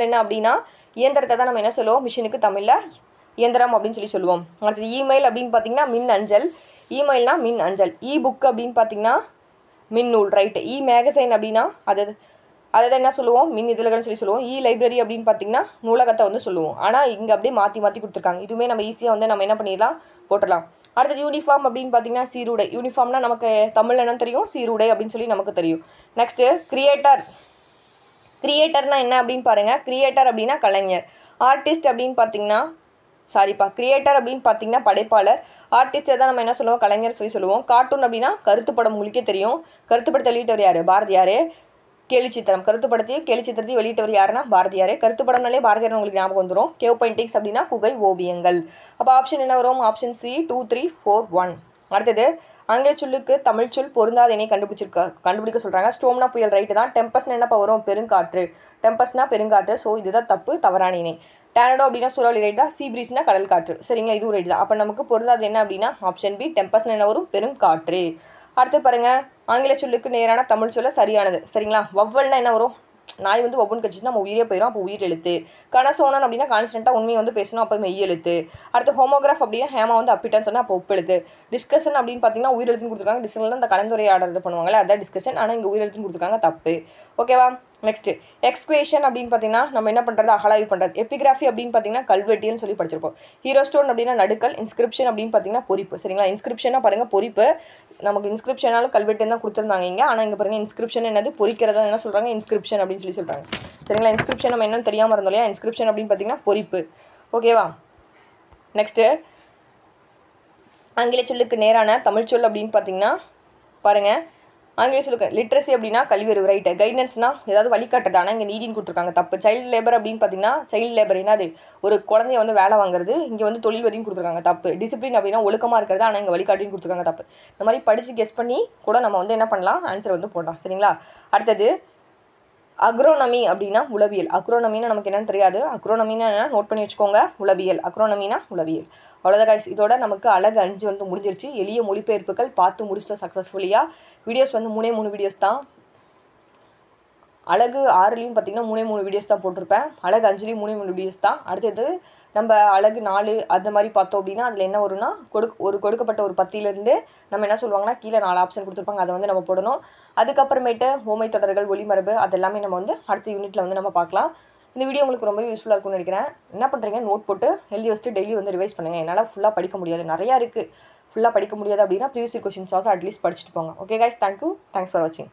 என்ன அப்படின்னா இயந்திரத்தை தான் நம்ம என்ன சொல்லுவோம், மிஷினுக்கு தமிழில் இயந்திரம் அப்படின்னு சொல்லி சொல்லுவோம். அடுத்தது இமெயில் அப்படின்னு பார்த்தீங்கன்னா மின் அஞ்சல். இமெயில்னா மின் அஞ்சல். இ புக் அப்படின்னு பார்த்தீங்கன்னா மின்னூல், ரைட்டு. இ மேகசைன் அப்படின்னா அதை தான் என்ன சொல்லுவோம், மின் இதழ்கள்னு சொல்லி சொல்லுவோம். இ லைப்ரரி அப்படின்னு பார்த்தீங்கன்னா நூலகத்தை வந்து சொல்லுவோம். ஆனால் இங்கே அப்படியே மாற்றி கொடுத்துருக்காங்க. இதுவுமே நம்ம ஈஸியாக வந்து நம்ம என்ன பண்ணிடலாம், போட்டலாம். அடுத்தது யூனிஃபார்ம் அப்படின்னு பார்த்தீங்கன்னா சீருடை. யூனிஃபார்ம்னா நமக்கு தமிழ் என்னன்னு தெரியும், சீருடை அப்படின்னு சொல்லி நமக்கு தெரியும். நெக்ஸ்ட்டு கிரியேட்டர்னா என்ன அப்படின்னு பாருங்கள். கிரியேட்டர் அப்படின்னா கலைஞர். ஆர்டிஸ்ட் அப்படின்னு பார்த்தீங்கன்னா கிரியேட்டர் அப்படின்னு பார்த்தீங்கன்னா படைப்பாளர். ஆர்டிஸ்ட்டை தான் நம்ம என்ன சொல்லுவோம், கலைஞர் சொல்லி சொல்லுவோம். கார்ட்டூன் அப்படின்னா கருத்துப்படம், உங்களுக்கே தெரியும். கருத்துப்படத்தை வெளியிட்டவர் யார், பாரதியார். கேலிச்சித்திரம், கேலிச்சித்திரத்தை வெளியிட்டவர் யாருன்னா பாரதியார். கருத்துப்படம்னாலே பாரதியார் உங்களுக்கு ஞாபகம் வந்துடும். கேவ் பெயிண்டிங்ஸ் அப்படின்னா குகை ஓவியங்கள். அப்போ ஆப்ஷன் என்ன வரும், ஆப்ஷன் சி 2, 3, 4, 1. அடுத்தது ஆங்கில சொல்லுக்கு தமிழ் சொல் பொருந்தாத இணை கண்டுபிடிக்க சொல்கிறாங்க. ஸ்டோம்னா புயல், ரைட்டு தான். டெம்பஸ்னா என்னப்பா வரும்? பெருங்காற்று. டெம்பஸ்னா பெருங்காற்று. ஸோ இதுதான் தப்பு, தவறான இணை. டேனடோ அப்படின்னா சூறாவளி, ரைட் தான். சீ பிரீஸ்னா கடல் காற்று. சரிங்களா, இதுவும் ரைட் தான். அப்போ நமக்கு பொருந்தாது என்ன அப்படின்னா ஆப்ஷன் பி, டெம்பஸ்னா என்ன வரும்? பெருங்காற்று. அடுத்து பாருங்க, ஆங்கில சொல்லுக்கு நேரான தமிழ் சொல்ல சரியானது. சரிங்களா, வவ்வல்னா என்ன வரும்? நாய் வந்து ஒவ்வொன்று கட்சிச்சு நம்ம உயிரே போயிடும், அப்போ உயிர் எழுத்து. கனசோனன் அப்படின்னா கான்ஸ்டன்ட்டாக உண்மையை வந்து பேசணும், அப்போ மெய் எழுத்து. அடுத்து ஹோமோகிராஃப் அப்படின்னா ஹேமா வந்து அப்பிட்டான்னு சொன்னால் அப்போ ஒப்பெழுத்து. டிஸ்கஷன் அப்படின்னு பார்த்தீங்கன்னா உயிர் எழுத்துன்னு கொடுத்துருக்காங்க. டிஸ்கஷன் அந்த கலந்துரையாடுறது பண்ணுவாங்கல்ல, அதான் டிஸ்கஷன். ஆனால் இங்கே உயிர் எழுத்துன்னு கொடுத்துருக்காங்க, தப்பு. ஓகேவா. நெக்ஸ்ட்டு எக்ஸ்குவேஷன் அப்படின்னு பார்த்தீங்கன்னா நம்ம என்ன பண்ணுறது? அகலாய்வு பண்ணுறது. எபிகிராஃபி அப்படின்னு பார்த்தீங்கன்னா கல்வெட்டியல்னு சொல்லி படிச்சிருப்போம். ஹீரோஸ்டோன் அப்படின்னா நடுக்கல். இன்ஸ்கிரிப்ஷன் அப்படின்னு பார்த்தீங்கன்னா பொறிப்பு. சரிங்களா, இன்ஸ்கிரிப்ஷனாக பாருங்கள் பொறிப்பு. நமக்கு இன்ஸ்கிரிப்ஷனாலும் கல்வெட்டு தான் கொடுத்துருந்தாங்க இங்கே. ஆனால் இங்கே பாருங்கள் இன்ஸ்கிரிப்ஷன் என்னது? பொறிக்கிறதா என்ன சொல்கிறாங்க? இன்ஸ்கிரிப்ஷன் அப்படின்னு சொல்லி சொல்கிறாங்க. சரிங்களா, இன்ஸ்கிரிப்ஷன் நம்ம என்னன்னு தெரியாமல் இருந்தோம் இல்லையா? இன்ஸ்கிரிப்ஷன் அப்படின்னு பார்த்தீங்கன்னா பொறிப்பு. ஓகேவா. நெக்ஸ்ட்டு ஆங்கில சொல்லுக்கு நேரான தமிழ் சொல் அப்படின்னு பார்த்தீங்கன்னா பாருங்கள், ஆங்கில சொல்லுக்கு லிட்ரஸி அப்படின்னா கல்வியறிவு, ரைட்டு. கைடன்ஸ்னால் ஏதாவது வழிகாட்டுறது. ஆனால் இங்கே நீடின்னு கொடுத்துருக்காங்க, தப்பு. சைல்டு லேபர் அப்படின்னு பார்த்தீங்கன்னா சைல்டு லேபர் என்னது? ஒரு குழந்தைய வந்து வேலை வாங்குறது. இங்கே வந்து தொழில்வரின்னு கொடுத்துருக்காங்க, தப்பு. டிசிப்ளின் அப்படின்னா ஒழுக்கமாக இருக்கிறது. ஆனால் இங்கே வழிகாட்டின்னு கொடுத்துருக்காங்க, தப்பு. இந்த மாதிரி படித்து கெஸ் பண்ணி கூட நம்ம வந்து என்ன பண்ணலாம்? ஆன்சர் வந்து போடலாம். சரிங்களா. அடுத்தது அக்ரோனமி அப்படின்னா உளவியல். அக்ரோனமின்னா நமக்கு என்னன்னு தெரியாது. அக்ரோனமின்னா என்ன? நோட் பண்ணி வச்சுக்கோங்க. உளவியல். அக்ரோனமினா உளவியல். அவ்வளோதான் கைஸ். இதோட நமக்கு அழகு 5 வந்து முடிஞ்சிருச்சு. எளிய மொழிபெயர்ப்புகள் பார்த்து முடிச்சிட்டோம் சக்ஸஸ்ஃபுல்லியாக. வீடியோஸ் வந்து 3 வீடியோஸ் தான். அழகு 6லையும் பார்த்திங்கன்னா 3 வீடியோஸ் தான் போட்டிருப்பேன். அழகு 5லையும் 3 வீடியோஸ் தான். அடுத்தது நம்ம அழகு 4 அந்த மாதிரி பார்த்தோம் அப்படின்னா அதில் என்ன வரும்னா கொடுக்கப்பட்ட ஒரு பத்தியிலேருந்து நம்ம என்ன சொல்லுவாங்கன்னா கீழே 4 ஆப்ஷன் கொடுத்துருப்பாங்க, அதை வந்து நம்ம போடணும். அதுக்கப்புறமேட்டு ஓமை தொடர்கள், ஒளிமரபு, அதெல்லாமே நம்ம வந்து அடுத்த யூனிட்டில் வந்து நம்ம பார்க்கலாம். இந்த வீடியோ உங்களுக்கு ரொம்ப யூஸ்ஃபுல்லாக இருக்கும்னு நினைக்கிறேன். என்ன பண்ணுறீங்க? நோட் போட்டு எழுதி வச்சுட்டு டெய்லி வந்து ரிவைஸ் பண்ணுங்கள். என்னால் ஃபுல்லாக படிக்க முடியாது, நிறையா இருக்குது. ஃபுல்லாக படிக்க முடியாது அப்படின்னா ப்ரீவியஸ் கொஸ்டின்ஸ் ஆல்சோ அட்லீஸ்ட் படிச்சுட்டு போங்க. Okay guys, thank you. Thanks for வாட்சிங்.